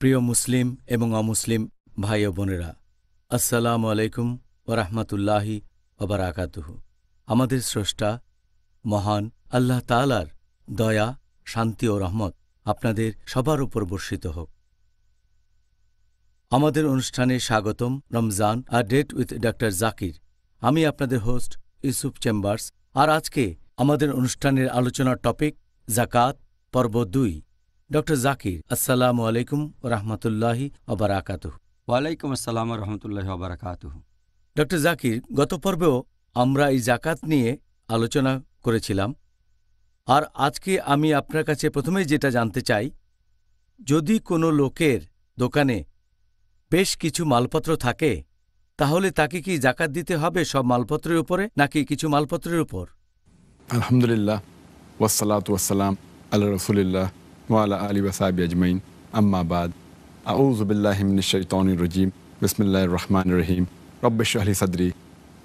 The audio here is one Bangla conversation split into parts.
প্রিয় মুসলিম এবং অমুসলিম ভাই ও বোনেরা, আসসালামু আলাইকুম ওয়া রাহমাতুল্লাহি ওয়া বারাকাতুহু। আমাদের স্রষ্টা মহান আল্লাহ তাআলার দয়া, শান্তি ও রহমত আপনাদের সবার উপর বর্ষিত হোক। আমাদের অনুষ্ঠানে স্বাগতম। Ramzan a date with doctor Zakir. আমি আপনাদের হোস্ট ইউসুফ চেম্বার্স। আর আজকে আমাদের অনুষ্ঠানের আলোচনার টপিক যাকাত পর্ব 2। ডক্টর জাকির, আসসালামু আলাইকুম ওয়া রাহমাতুল্লাহি ওয়া বারাকাতুহু। ওয়ালাইকুম আসসালাম রহমতুল্লাহ বারাকাতুহু। ডক্টর জাকির, গত পর্বেও আমরা এই যাকাত নিয়ে আলোচনা করেছিলাম, আর আজকে আমি আপনার কাছে প্রথমেই যেটা জানতে চাই, যদি কোনো লোকের দোকানে বেশ কিছু মালপত্র থাকে, তাহলে তাকে কি যাকাত দিতে হবে সব মালপত্রের উপরে নাকি কিছু মালপত্রের উপর? আলহামদুলিল্লাহ, ওয়াসসালাতু ওয়াসসালাম আলা রাসূলিল্লাহ ওয়া আলা আলিহি ওয়া সাহবিহি আজমাইন, আম্মা বাদ। আউযু বিল্লাহি মিনাশ শাইতানির রাজীম। বিসমিল্লাহির রহমানির রহিম। রব্বি ইশরাহ লি সাদরি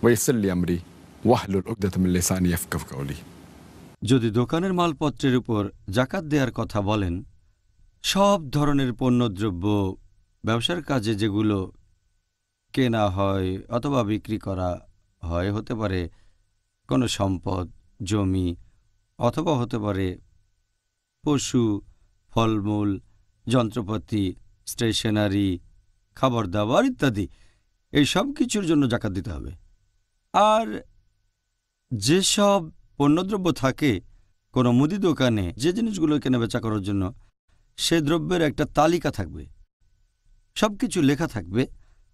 ওয়া ইয়াসসির লি আমরি ওয়াহলুল উকদাতাম মিন লিসানি ইয়াফকাহু কাওলি। যদি দোকানের মালপত্রের উপর যাকাত দেওয়ার কথা বলেন, সব ধরনের পণ্যদ্রব্য, ব্যবসার কাজে যেগুলো কেনা হয় অথবা বিক্রি করা হয়, হতে পারে কোনো সম্পদ, জমি, অথবা হতে পারে পশু, ফলমূল, যন্ত্রপাতি, স্টেশনারি, খাবার দাবার ইত্যাদি, এই সব কিছুর জন্য যাকাত দিতে হবে। আর যেসব পণ্যদ্রব্য থাকে কোনো মুদি দোকানে, যে জিনিসগুলো কেনাবেচা করার জন্য, সে দ্রব্যের একটা তালিকা থাকবে, সব কিছু লেখা থাকবে।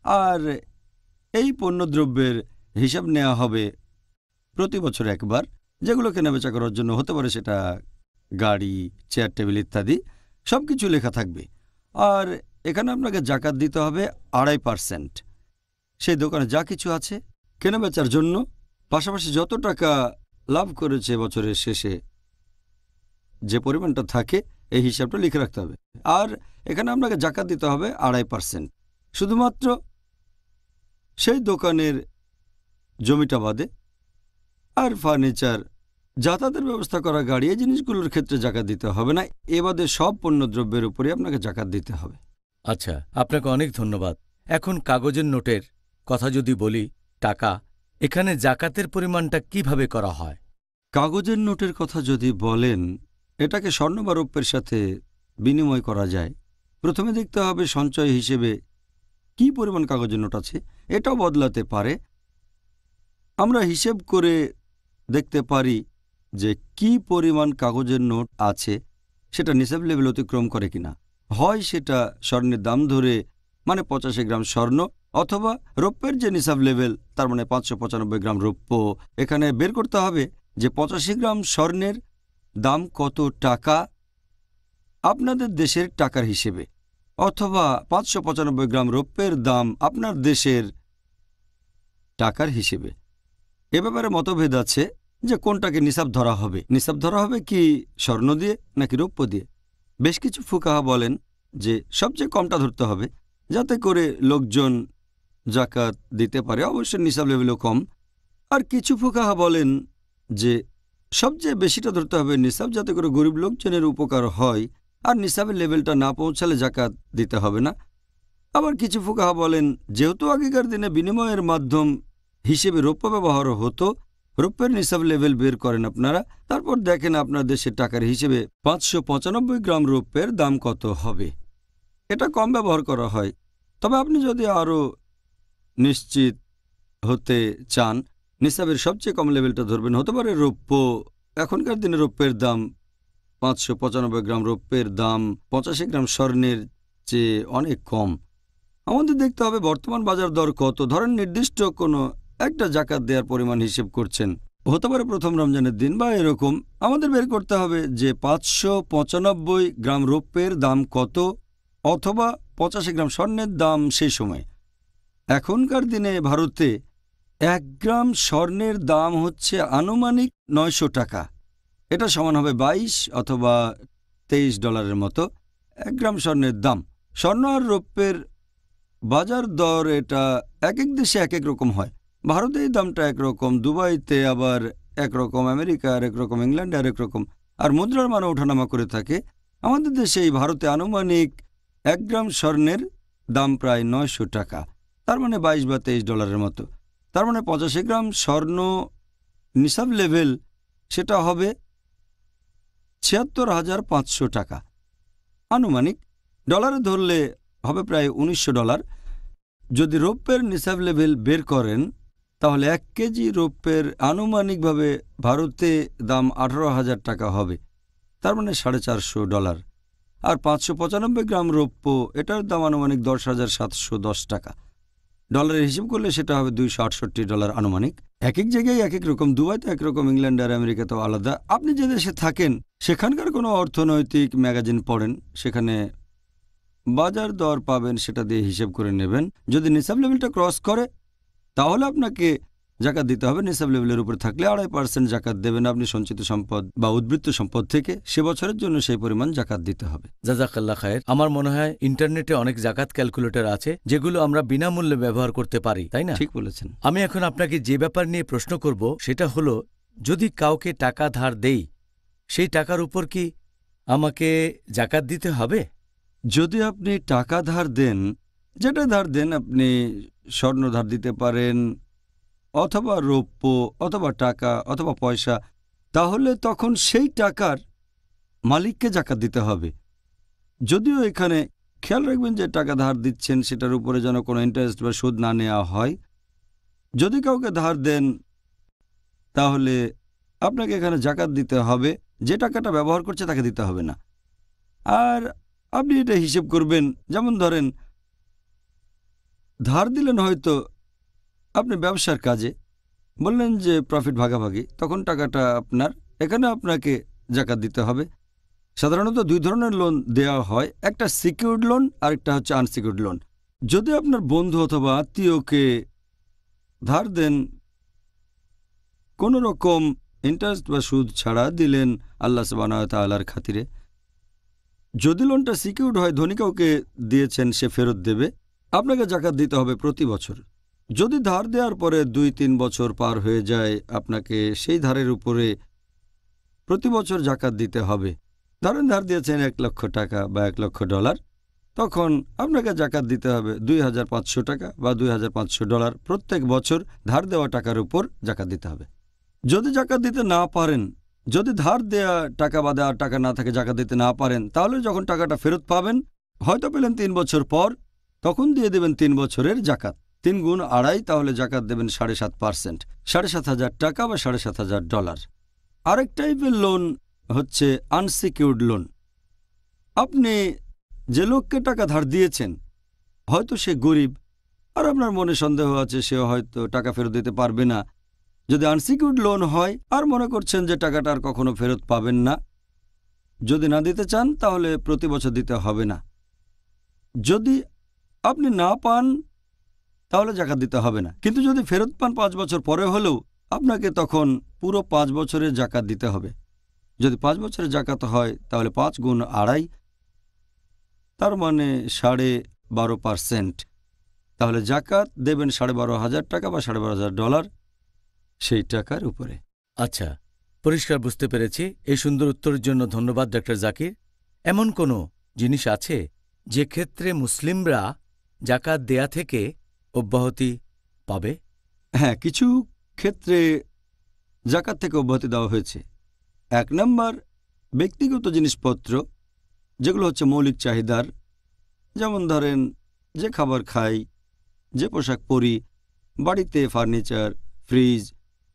আর এই পণ্যদ্রব্যের হিসাব নেওয়া হবে প্রতি বছর একবার। যেগুলো কেনাবেচা করার জন্য, হতে পারে সেটা গাড়ি, চেয়ার টেবিল ইত্যাদি, সব কিছু লেখা থাকবে। আর এখানে আপনাকে যাকাত দিতে হবে 2.5%। সেই দোকানে যা কিছু আছে কেনাবেচার জন্য, পাশাপাশি যত টাকা লাভ করেছে বছরের শেষে, যে পরিমাণটা থাকে, এই হিসাবটা লিখে রাখতে হবে। আর এখানে আপনাকে যাকাত দিতে হবে 2.5%। শুধুমাত্র সেই দোকানের জমিটা বাদে। আর ফার্নিচার, যাতায়াতের ব্যবস্থা করা গাড়ি, এই জিনিসগুলোর ক্ষেত্রে যাকাত দিতে হবে না। এ বাদে সব পণ্যদ্রব্যের উপরে আপনাকে যাকাত দিতে হবে। আচ্ছা, আপনাকে অনেক ধন্যবাদ। এখন কাগজের নোটের কথা যদি বলি, টাকা, এখানে যাকাতের পরিমাণটা কিভাবে করা হয়? কাগজের নোটের কথা যদি বলেন, এটাকে স্বর্ণ বা রৌপ্যের সাথে বিনিময় করা যায়। প্রথমে দেখতে হবে সঞ্চয় হিসেবে কি পরিমাণ কাগজের নোট আছে, এটাও বদলাতে পারে। আমরা হিসেব করে দেখতে পারি যে কি পরিমাণ কাগজের নোট আছে, সেটা নিসাব লেভেল অতিক্রম করে কিনা। হয় সেটা স্বর্ণের দাম ধরে, মানে 85 গ্রাম স্বর্ণ, অথবা রৌপ্যের যে নিসাব লেভেল, তার মানে 595 গ্রাম রৌপ্য। এখানে বের করতে হবে যে 85 গ্রাম স্বর্ণের দাম কত টাকা আপনাদের দেশের টাকার হিসেবে, অথবা 595 গ্রাম রৌপ্যের দাম আপনার দেশের টাকার হিসেবে। এ ব্যাপারে মতভেদ আছে যে কোনটাকে নিসাব ধরা হবে। নিসাব ধরা হবে কি স্বর্ণ দিয়ে নাকি রৌপ্য দিয়ে। বেশ কিছু ফুকাহা বলেন যে সবচেয়ে কমটা ধরতে হবে, যাতে করে লোকজন যাকাত দিতে পারে, অবশ্যই নিসাব লেভেলও কম। আর কিছু ফুকাহা বলেন যে সবচেয়ে বেশিটা ধরতে হবে নিসাব, যাতে করে গরিব লোকজনের উপকার হয়, আর নিসাবের লেভেলটা না পৌঁছালে যাকাত দিতে হবে না। আবার কিছু ফুকাহা বলেন, যেহেতু আগেকার দিনে বিনিময়ের মাধ্যম হিসেবে রৌপ্য ব্যবহার হতো, রৌপ্যের নিসাব লেভেল বের করেন আপনারা, তারপর দেখেন আপনার দেশের টাকার হিসেবে 595 গ্রাম রৌপ্যের দাম কত হবে। এটা কম ব্যবহার করা হয়। তবে আপনি যদি আরও নিশ্চিত হতে চান, নিসাবের সবচেয়ে কম লেভেলটা ধরবেন। হতে পারে রৌপ্য, এখনকার দিনে রৌপ্যের দাম 595 গ্রাম রৌপ্যের দাম 85 গ্রাম স্বর্ণের চেয়ে অনেক কম। আমাদের দেখতে হবে বর্তমান বাজার দর কত। ধরেন নির্দিষ্ট কোনো একটা যাকাত দেওয়ার পরিমাণ হিসেব করছেন, হতে পারে প্রথম রমজানের দিন বা এরকম। আমাদের বের করতে হবে যে 595 গ্রাম রৌপ্যের দাম কত, অথবা 85 গ্রাম স্বর্ণের দাম সেই সময়। এখনকার দিনে ভারতে 1 গ্রাম স্বর্ণের দাম হচ্ছে আনুমানিক 900 টাকা। এটা সমান হবে 22 অথবা 23 ডলারের মতো 1 গ্রাম স্বর্ণের দাম। স্বর্ণ আর রৌপ্যের বাজার দর এটা এক এক দেশে এক এক রকম হয়। ভারতে এই দামটা একরকম, দুবাইতে আবার একরকম, আমেরিকা আর একরকম, ইংল্যান্ডে আর একরকম। আর মুদ্রার মানও ওঠানামা করে থাকে। আমাদের দেশে এই ভারতে আনুমানিক 1 গ্রাম স্বর্ণের দাম প্রায় 900 টাকা, তার মানে 22 বা 23 ডলারের মতো। তার মানে 85 গ্রাম স্বর্ণ নিসাব লেভেল সেটা হবে 76,500 টাকা আনুমানিক। ডলারে ধরলে হবে প্রায় 1900 ডলার। যদি রৌপ্যের নিসাব লেভেল বের করেন তাহলে 1 কেজি রৌপ্যের আনুমানিকভাবে ভারতে দাম 18,000 টাকা হবে, তার মানে 450 ডলার। আর 595 গ্রাম রৌপ্য, এটার দাম আনুমানিক 10,710 টাকা। ডলারের হিসেব করলে সেটা হবে 268 ডলার আনুমানিক। এক এক জায়গায় এক এক রকম, দুবাইতে একরকম, ইংল্যান্ড আর আমেরিকাতেও আলাদা। আপনি যে দেশে থাকেন সেখানকার কোনো অর্থনৈতিক ম্যাগাজিন পড়েন, সেখানে বাজার দর পাবেন, সেটা দিয়ে হিসেব করে নেবেন। যদি নিসাব লেভেলটা ক্রস করে তাহলে আপনাকে জাকাত দিতে হবে। নিসাব লেভেলের উপর থাকলে 2.5% জাকাত দেবেন আপনি সঞ্চিত সম্পদ বা উদ্বৃত্ত সম্পদ থেকে। সে বছরের জন্য সেই পরিমাণ জাকাত দিতে হবে। জাজাকাল্লাহ খায়ের। আমার মনে হয় ইন্টারনেটে অনেক জাকাত ক্যালকুলেটর আছে যেগুলো আমরা বিনামূল্যে ব্যবহার করতে পারি, তাই না? ঠিক বলেছেন। আমি এখন আপনাকে যে ব্যাপার নিয়ে প্রশ্ন করব সেটা হলো, যদি কাউকে টাকা ধার দেই সেই টাকার উপর কি আমাকে জাকাত দিতে হবে? যদি আপনি টাকা ধার দেন, যেটা ধার দেন, আপনি স্বর্ণ ধার দিতে পারেন অথবা রৌপ্য অথবা টাকা অথবা পয়সা, তাহলে তখন সেই টাকার মালিককে জাকাত দিতে হবে। যদিও এখানে খেয়াল রাখবেন যে টাকা ধার দিচ্ছেন সেটার উপরে যেন কোনো ইন্টারেস্ট বা সুদ না নেওয়া হয়। যদি কাউকে ধার দেন তাহলে আপনাকে এখানে জাকাত দিতে হবে, যে টাকাটা ব্যবহার করছে তাকে দিতে হবে না। আর আপনি এটা হিসেব করবেন, যেমন ধরেন ধার দিলেন হয়তো আপনি ব্যবসার কাজে, বললেন যে প্রফিট ভাগাভাগি, তখন টাকাটা আপনার, এখানে আপনাকে জাকাত দিতে হবে। সাধারণত 2 ধরনের লোন দেওয়া হয়, একটা সিকিউরড লোন আর একটা হচ্ছে আনসিকিউরড লোন। যদি আপনার বন্ধু অথবা আত্মীয়কে ধার দেন কোনো রকম ইন্টারেস্ট বা সুদ ছাড়া, দিলেন আল্লাহ সুবহানাহু ওয়া তাআলার খাতিরে, যদি লোনটা সিকিউরড হয়, ধনী কাউকে দিয়েছেন, সে ফেরত দেবে, আপনাকে জাকাত দিতে হবে প্রতি বছর। যদি ধার দেওয়ার পরে 2-3 বছর পার হয়ে যায়, আপনাকে সেই ধারের উপরে প্রতি বছর জাকাত দিতে হবে। ধরেন ধার দিয়েছেন 1 লক্ষ টাকা বা 1 লক্ষ ডলার, তখন আপনাকে জাকাত দিতে হবে 2,500 টাকা বা 2,500 ডলার প্রত্যেক বছর। ধার দেওয়া টাকার উপর জাকাত দিতে হবে। যদি জাকাত দিতে না পারেন, যদি ধার দেয়া টাকা বা দেওয়ার টাকা না থাকে, জাকাত দিতে না পারেন, তাহলে যখন টাকাটা ফেরত পাবেন, হয়তো পেলেন 3 বছর পর, তখন দিয়ে দেবেন 3 বছরের জাকাত। 3 গুণ 2.5, তাহলে জাকাত দেবেন 7.5%, 7,500 টাকা বা 7,500 ডলার। আরেক টাইপের লোন হচ্ছে আনসিকিউরড লোন। আপনি যে লোককে টাকা ধার দিয়েছেন, হয়তো সে গরিব আর আপনার মনে সন্দেহ আছে সে হয়তো টাকা ফেরত দিতে পারবে না। যদি আনসিকিউরড লোন হয় আর মনে করছেন যে টাকাটা আর কখনো ফেরত পাবেন না, যদি না দিতে চান তাহলে প্রতি বছর দিতে হবে না। যদি আপনি না পান তাহলে জাকাত দিতে হবে না, কিন্তু যদি ফেরত পান 5 বছর পরে হলেও, আপনাকে তখন পুরো 5 বছরের জাকাত দিতে হবে। যদি 5 বছরের জাকাত হয় তাহলে 5 গুণ 2.5, তার মানে 12.5%। তাহলে জাকাত দেবেন 12,500 টাকা বা 12,500 ডলার সেই টাকার উপরে। আচ্ছা, পরিষ্কার বুঝতে পেরেছি। এই সুন্দর উত্তরের জন্য ধন্যবাদ ডক্টর জাকির। এমন কোনো জিনিস আছে যে ক্ষেত্রে মুসলিমরা জাকাত দেয়া থেকে অব্যাহতি পাবে? হ্যাঁ, কিছু ক্ষেত্রে জাকাত থেকে অব্যাহতি দেওয়া হয়েছে। 1 নম্বর, ব্যক্তিগত জিনিসপত্র যেগুলো হচ্ছে মৌলিক চাহিদার, যেমন ধরেন যে খাবার খাই, যে পোশাক পরি, বাড়িতে ফার্নিচার, ফ্রিজ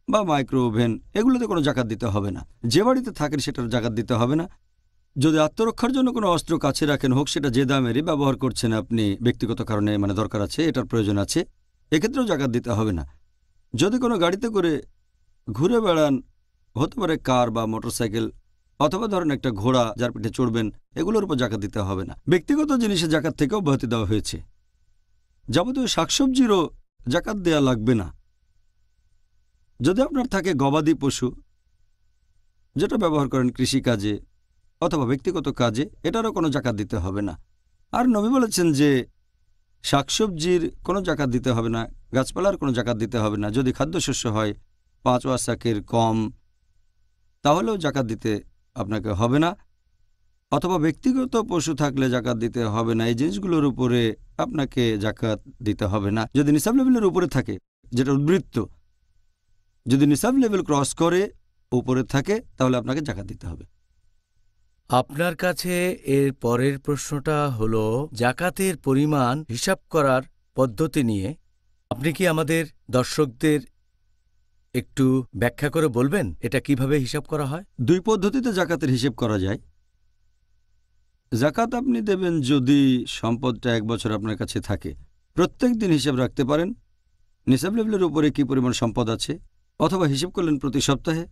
বা মাইক্রো ওভেন, এগুলোতে কোনো জাকাত দিতে হবে না। যে বাড়িতে থাকেন সেটার জাকাত দিতে হবে না। যদি আত্মরক্ষার জন্য কোনো অস্ত্র কাছে রাখেন, হোক সেটা যে দামেরই ব্যবহার করছেন আপনি, ব্যক্তিগত কারণে মানে দরকার আছে, এটার প্রয়োজন আছে, এক্ষেত্রেও জাকাত দিতে হবে না। যদি কোনো গাড়িতে করে ঘুরে বেড়ান, হতে পারে কার বা মোটরসাইকেল, অথবা ধরেন একটা ঘোড়া যার পিঠে চড়বেন, এগুলোর উপর জাকাত দিতে হবে না। ব্যক্তিগত জিনিসের জাকাত থেকেও অব্যাহতি দেওয়া হয়েছে। যাবতীয় শাকসবজিরও জাকাত দেয়া লাগবে না। যদি আপনার থাকে গবাদি পশু, যেটা ব্যবহার করেন কৃষিকাজে অথবা ব্যক্তিগত কাজে, এটারও কোনো জাকাত দিতে হবে না। আর নবী বলেছেন যে শাকসবজির কোনো জাকাত দিতে হবে না, গাছপালার কোনো জাকাত দিতে হবে না। যদি খাদ্যশস্য হয় 5 ওয়াসাকের কম, তাহলেও জাকাত দিতে আপনাকে হবে না। অথবা ব্যক্তিগত পশু থাকলে জাকাত দিতে হবে না। এই জিনিসগুলোর উপরে আপনাকে জাকাত দিতে হবে না। যদি নিসাব লেভেলের উপরে থাকে, যেটা উদ্বৃত্ত, যদি নিসাব লেভেল ক্রস করে উপরে থাকে, তাহলে আপনাকে জাকাত দিতে হবে। আপনার কাছে এর পরের প্রশ্নটা হলো জাকাতের পরিমাণ হিসাব করার পদ্ধতি নিয়ে। আপনি কি আমাদের দর্শকদের একটু ব্যাখ্যা করে বলবেন এটা কিভাবে হিসাব করা হয়? 2 পদ্ধতিতে জাকাতের হিসেব করা যায়। জাকাত আপনি দেবেন যদি সম্পদটা 1 বছর আপনার কাছে থাকে। প্রত্যেক দিন হিসাব রাখতে পারেন নিসাব লেভেলের উপরে কি পরিমাণ সম্পদ আছে, অথবা হিসেব করলেন প্রতি সপ্তাহে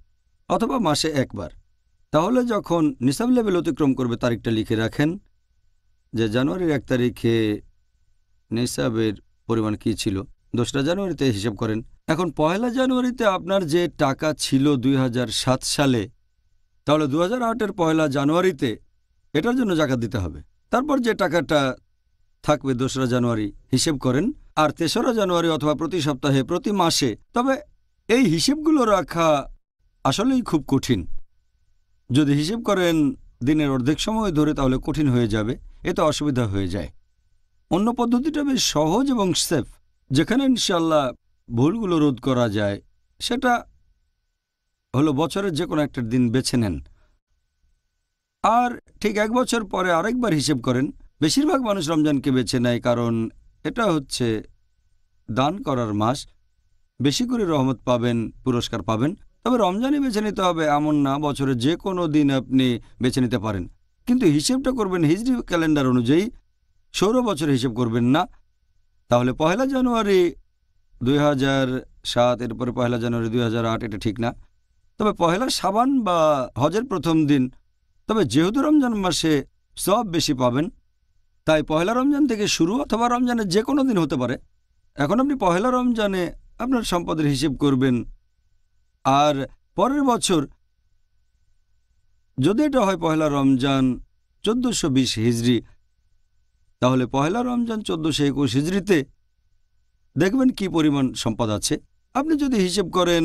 অথবা মাসে একবার। তাহলে যখন নিসাব লেভেল অতিক্রম করবে তারিখটা লিখে রাখেন যে জানুয়ারির 1 তারিখে নিসাবের পরিমাণ কি ছিল, 2রা জানুয়ারিতে হিসাব করেন। এখন 1লা জানুয়ারিতে আপনার যে টাকা ছিল 2007 সালে, তাহলে 2008-এর 1লা জানুয়ারিতে এটার জন্য জাকাত দিতে হবে। তারপর যে টাকাটা থাকবে 2রা জানুয়ারি হিসেব করেন, আর 3রা জানুয়ারি অথবা প্রতি সপ্তাহে, প্রতি মাসে। তবে এই হিসেবগুলো রাখা আসলেই খুব কঠিন। যদি হিসেব করেন দিনের অর্ধেক সময় ধরে তাহলে কঠিন হয়ে যাবে, এতে অসুবিধা হয়ে যায়। অন্য পদ্ধতিটা বেশ সহজ এবং সেফ, যেখানে ইনশাল্লাহ ভুলগুলো রোধ করা যায়। সেটা হলো বছরের যে কোনো একটা দিন বেছে নেন, আর ঠিক 1 বছর পরে আরেকবার হিসেব করেন। বেশিরভাগ মানুষ রমজানকে বেছে নেয়, কারণ এটা হচ্ছে দান করার মাস, বেশি করে রহমত পাবেন, পুরস্কার পাবেন। তবে রমজানই বেছে নিতে হবে এমন না, বছরের যে কোনো দিন আপনি বেছে নিতে পারেন, কিন্তু হিসেবটা করবেন হিজরি ক্যালেন্ডার অনুযায়ী, সৌর বছর হিসেব করবেন না। তাহলে 1লা জানুয়ারি 2007, এরপরে 1লা জানুয়ারি 2008, এটা ঠিক না। তবে 1লা শাবান বা হজের প্রথম দিন। তবে যেহেতু রমজান মাসে সব বেশি পাবেন, তাই 1লা রমজান থেকে শুরু, অথবা রমজানের যে কোনো দিন হতে পারে। এখন আপনি 1লা রমজানে আপনার সম্পদের হিসেব করবেন, আর পরের বছর যদি এটা হয় 1লা রমজান 1420 হিজরি, তাহলে 1লা রমজান 1421 হিজরিতে দেখবেন কি পরিমাণ সম্পদ আছে। আপনি যদি হিসেব করেন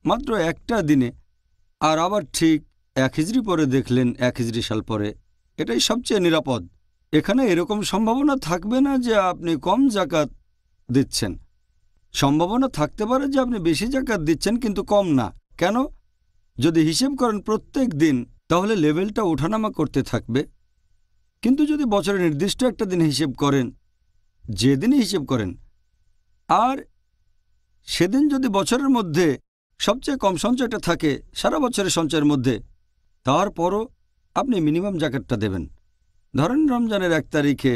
মাত্র একটা দিনে, আর আবার ঠিক 1 হিজরি পরে দেখলেন 1 হিজরি সাল পরে, এটাই সবচেয়ে নিরাপদ। এখানে এরকম সম্ভাবনা থাকবে না যে আপনি কম জাকাত দিচ্ছেন। সম্ভাবনা থাকতে পারে যে আপনি বেশি জাকাত দিচ্ছেন কিন্তু কম না। কেন? যদি হিসেব করেন প্রত্যেক দিন, তাহলে লেভেলটা ওঠানামা করতে থাকবে। কিন্তু যদি বছরে নির্দিষ্ট একটা দিন হিসেব করেন, যেদিনই হিসেব করেন, আর সেদিন যদি বছরের মধ্যে সবচেয়ে কম সঞ্চয়টা থাকে সারা বছরের সঞ্চয়ের মধ্যে, তারপরও আপনি মিনিমাম জাকাতটা দেবেন। ধরেন রমজানের 1 তারিখে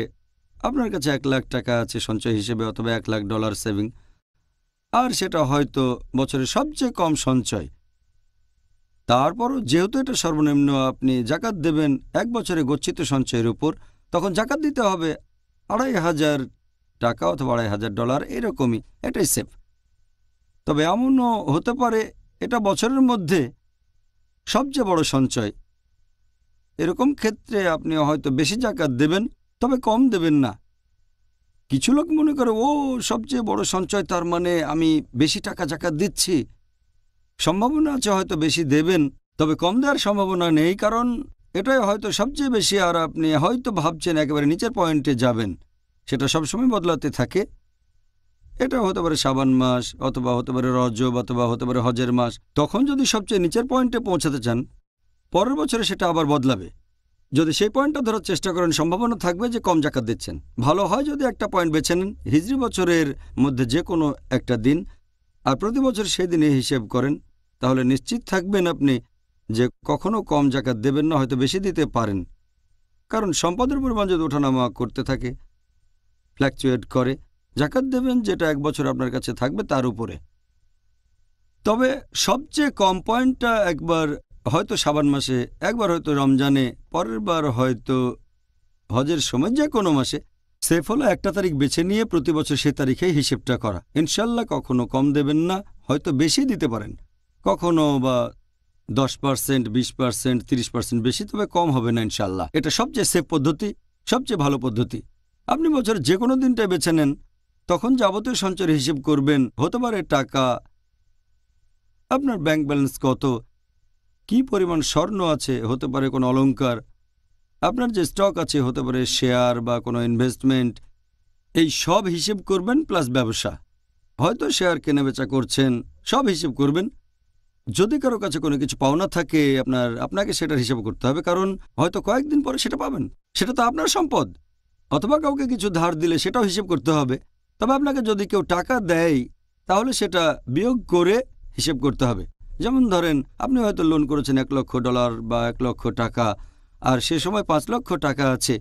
আপনার কাছে 1 লাখ টাকা আছে সঞ্চয় হিসেবে, অথবা $1 লাখ সেভিং, আর সেটা হয়তো বছরের সবচেয়ে কম সঞ্চয়। তারপরও যেহেতু এটা সর্বনিম্ন, আপনি জাকাত দেবেন 1 বছরে গচ্ছিত সঞ্চয়ের উপর, তখন জাকাত দিতে হবে $2,500 অথবা $2,500, এরকমই। এটাই সেফ। তবে এমনও হতে পারে এটা বছরের মধ্যে সবচেয়ে বড় সঞ্চয়। এরকম ক্ষেত্রে আপনি হয়তো বেশি জাকাত দেবেন, তবে কম দেবেন না। কিছু লোক মনে করে ও সবচেয়ে বড় সঞ্চয়, তার মানে আমি বেশি টাকা জাকাত দিচ্ছি। সম্ভাবনা আছে হয়তো বেশি দেবেন, তবে কম দেওয়ার সম্ভাবনা নেই, কারণ এটাই হয়তো সবচেয়ে বেশি, আর আপনি হয়তো ভাবছেন একেবারে নিচের পয়েন্টে যাবেন। সেটা সবসময় বদলাতে থাকে। এটা হতে পারে শাবান মাস, অথবা হতে পারে রজব, অথবা হতে পারে হজের মাস। তখন যদি সবচেয়ে নিচের পয়েন্টে পৌঁছাতে চান, পরের বছরে সেটা আবার বদলাবে। যদি সেই পয়েন্টটা ধরার চেষ্টা করেন, সম্ভাবনা থাকবে যে কম জাকাত দিচ্ছেন। ভালো হয় যদি একটা পয়েন্ট বেছে নেন হিজরি বছরের মধ্যে যে কোনো একটা দিন, আর প্রতি বছর সেই দিনে হিসেব করেন, তাহলে নিশ্চিত থাকবেন আপনি যে কখনো কম জাকাত দেবেন না, হয়তো বেশি দিতে পারেন। কারণ সম্পদের পরিমাণ যদি ওঠানামা করতে থাকে, ফ্ল্যাকচুয়েট করে, জাকাত দেবেন যেটা 1 বছর আপনার কাছে থাকবে তার উপরে। তবে সবচেয়ে কম পয়েন্টটা একবার হয়তো শাবান মাসে, একবার হয়তো রমজানে, পরের বার হয়তো হজের সময়, যে কোনো মাসে সেফ হলো 1টা তারিখ বেছে নিয়ে প্রতি বছর সে তারিখেই হিসেবটা করা। ইনশাল্লাহ কখনো কম দেবেন না, হয়তো বেশি দিতে পারেন, কখনো বা 10%, 20%, 30% বেশি, তবে কম হবে না ইনশাল্লাহ। এটা সবচেয়ে সেফ পদ্ধতি, সবচেয়ে ভালো পদ্ধতি। আপনি বছরের যে কোনো দিনটাই বেছে নেন, তখন যাবতীয় সঞ্চয়ের হিসেব করবেন। হতে পারে টাকা, আপনার ব্যাংক ব্যালেন্স কত, কি পরিমাণ স্বর্ণ আছে, হতে পারে কোনো অলংকার, আপনার যে স্টক আছে, হতে পারে শেয়ার বা কোনো ইনভেস্টমেন্ট, এই সব হিসেব করবেন, প্লাস ব্যবসা, হয়তো শেয়ার কেনাবেচা করছেন, সব হিসেব করবেন। যদি কারো কাছে কোনো কিছু পাওনা থাকে, আপনাকে সেটার হিসাব করতে হবে, কারণ হয়তো কয়েকদিন পরে সেটা পাবেন, সেটা তো আপনার সম্পদ। অথবা কাউকে কিছু ধার দিলে সেটাও হিসেব করতে হবে। তবে আপনাকে যদি কেউ টাকা দেয়, তাহলে সেটা বিয়োগ করে হিসেব করতে হবে। যেমন ধরেন, আপনি হয়তো লোন করেছেন $1,00,000 বা $1,00,000, আর সে সময় $5,00,000 আছে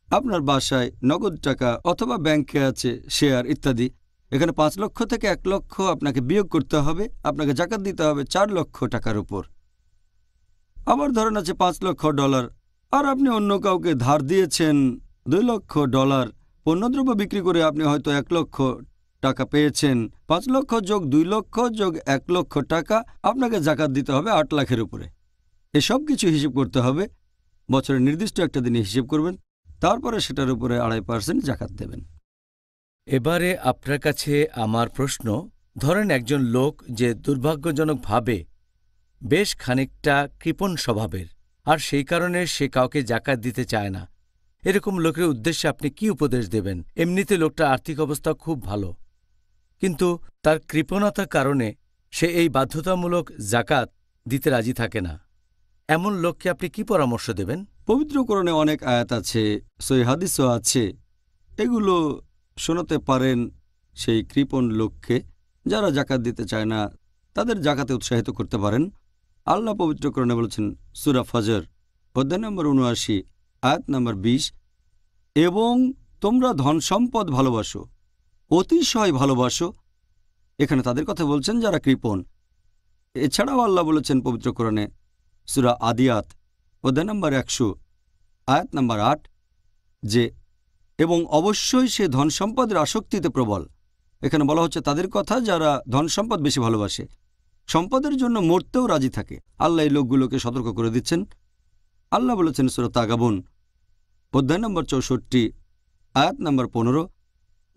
আপনার বাসায় নগদ টাকা, অথবা ব্যাংকে আছে শেয়ার ইত্যাদি। এখানে 5 লক্ষ থেকে 1 লক্ষ আপনাকে বিয়োগ করতে হবে, আপনাকে জাকাত দিতে হবে 4 লক্ষ টাকার উপর। আবার ধরেন আছে $5,00,000, আর আপনি অন্য কাউকে ধার দিয়েছেন $2 লক্ষ। পণ্যদ্রব্য বিক্রি করে আপনি হয়তো 1 লক্ষ টাকা পেয়েছেন। 5 লক্ষ যোগ 2 লক্ষ যোগ 1 লক্ষ টাকা, আপনাকে জাকাত দিতে হবে 8 লাখের উপরে। এসব কিছু হিসেব করতে হবে, বছরের নির্দিষ্ট একটা দিনে হিসেব করবেন, তারপরে সেটার উপরে 2.5% জাকাত দেবেন। এবারে আপনার কাছে আমার প্রশ্ন, ধরেন একজন লোক যে দুর্ভাগ্যজনকভাবে বেশ খানিকটা কৃপণ স্বভাবের, আর সেই কারণে সে কাউকে জাকাত দিতে চায় না, এরকম লোকের উদ্দেশ্যে আপনি কি উপদেশ দেবেন? এমনিতে লোকটা আর্থিক অবস্থা খুব ভালো, কিন্তু তার কৃপণতার কারণে সে এই বাধ্যতামূলক জাকাত দিতে রাজি থাকে না। এমন লোককে আপনি কি পরামর্শ দেবেন? পবিত্র কোরআনে অনেক আয়াত আছে, সহিহ হাদিসও আছে, এগুলো শোনাতে পারেন সেই কৃপণ লোককে যারা জাকাত দিতে চায় না, তাদের জাকাতে উৎসাহিত করতে পারেন। আল্লাহ পবিত্র কোরআনে বলেছেন, সূরা ফজর অধ্যায় নম্বর ৭৯ আয়াত নম্বর ২০, এবং তোমরা ধন সম্পদ ভালোবাসো, অতিশয় ভালোবাসো। এখানে তাদের কথা বলছেন যারা কৃপণ। এছাড়াও আল্লাহ বলেছেন পবিত্র কোরআনে সূরা আদিয়াত অধ্যায় নম্বর ১০০ আয়াত নম্বর ৮, যে এবং অবশ্যই সে ধন সম্পদের আসক্তিতে প্রবল। এখানে বলা হচ্ছে তাদের কথা যারা ধন সম্পদ বেশি ভালোবাসে, সম্পদের জন্য মরতেও রাজি থাকে। আল্লাহ এই লোকগুলোকে সতর্ক করে দিচ্ছেন। আল্লাহ বলেছেন সূরা তাগাবুন অধ্যায় নম্বর ৬৪ আয়াত নম্বর ১৫,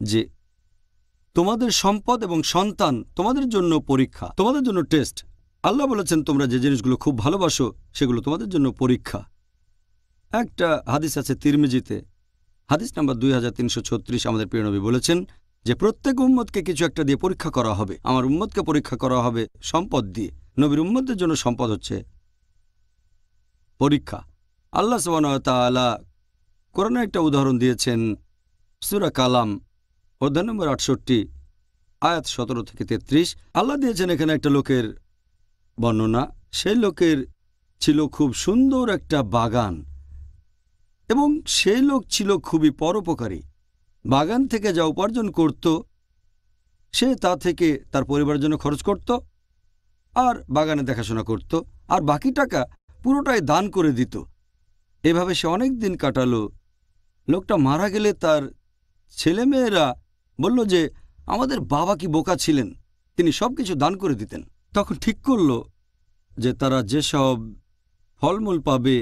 যে তোমাদের সম্পদ এবং সন্তান তোমাদের জন্য পরীক্ষা, তোমাদের জন্য টেস্ট। আল্লাহ বলেছেন তোমরা যে জিনিসগুলো খুব ভালোবাসো সেগুলো তোমাদের জন্য পরীক্ষা। একটা হাদিস আছে তিরমিজিতে, হাদিস নাম্বার 2336, আমাদের প্রিয় নবী বলেছেন যে প্রত্যেক উম্মতকে কিছু একটা দিয়ে পরীক্ষা করা হবে। আমার উম্মতকে পরীক্ষা করা হবে সম্পদ দিয়ে। নবীর উম্মতদের জন্য সম্পদ হচ্ছে পরীক্ষা। আল্লাহ সুবহানাহু ওয়া তাআলা কোরআনে একটা উদাহরণ দিয়েছেন, সূরা কালাম অধ্যায় নম্বর ৬৮ আয়াত ১৭ থেকে ৩৩। আল্লাহ দিয়েছেন এখানে একটা লোকের বর্ণনা। সেই লোকের ছিল খুব সুন্দর একটা বাগান, এবং সেই লোক ছিল খুবই পরোপকারী। বাগান থেকে যা উপার্জন করত সে তা থেকে তার পরিবারের জন্য খরচ করত, আর বাগানে দেখাশোনা করত, আর বাকি টাকা পুরোটাই দান করে দিত। এভাবে সে অনেক দিন কাটালো। লোকটা মারা গেলে তার ছেলেমেয়েরা বলল যে আমাদের বাবা কি বোকা ছিলেন, তিনি সব কিছু দান করে দিতেন। তখন ঠিক করল যে তারা যেসব ফলমূল পাবে,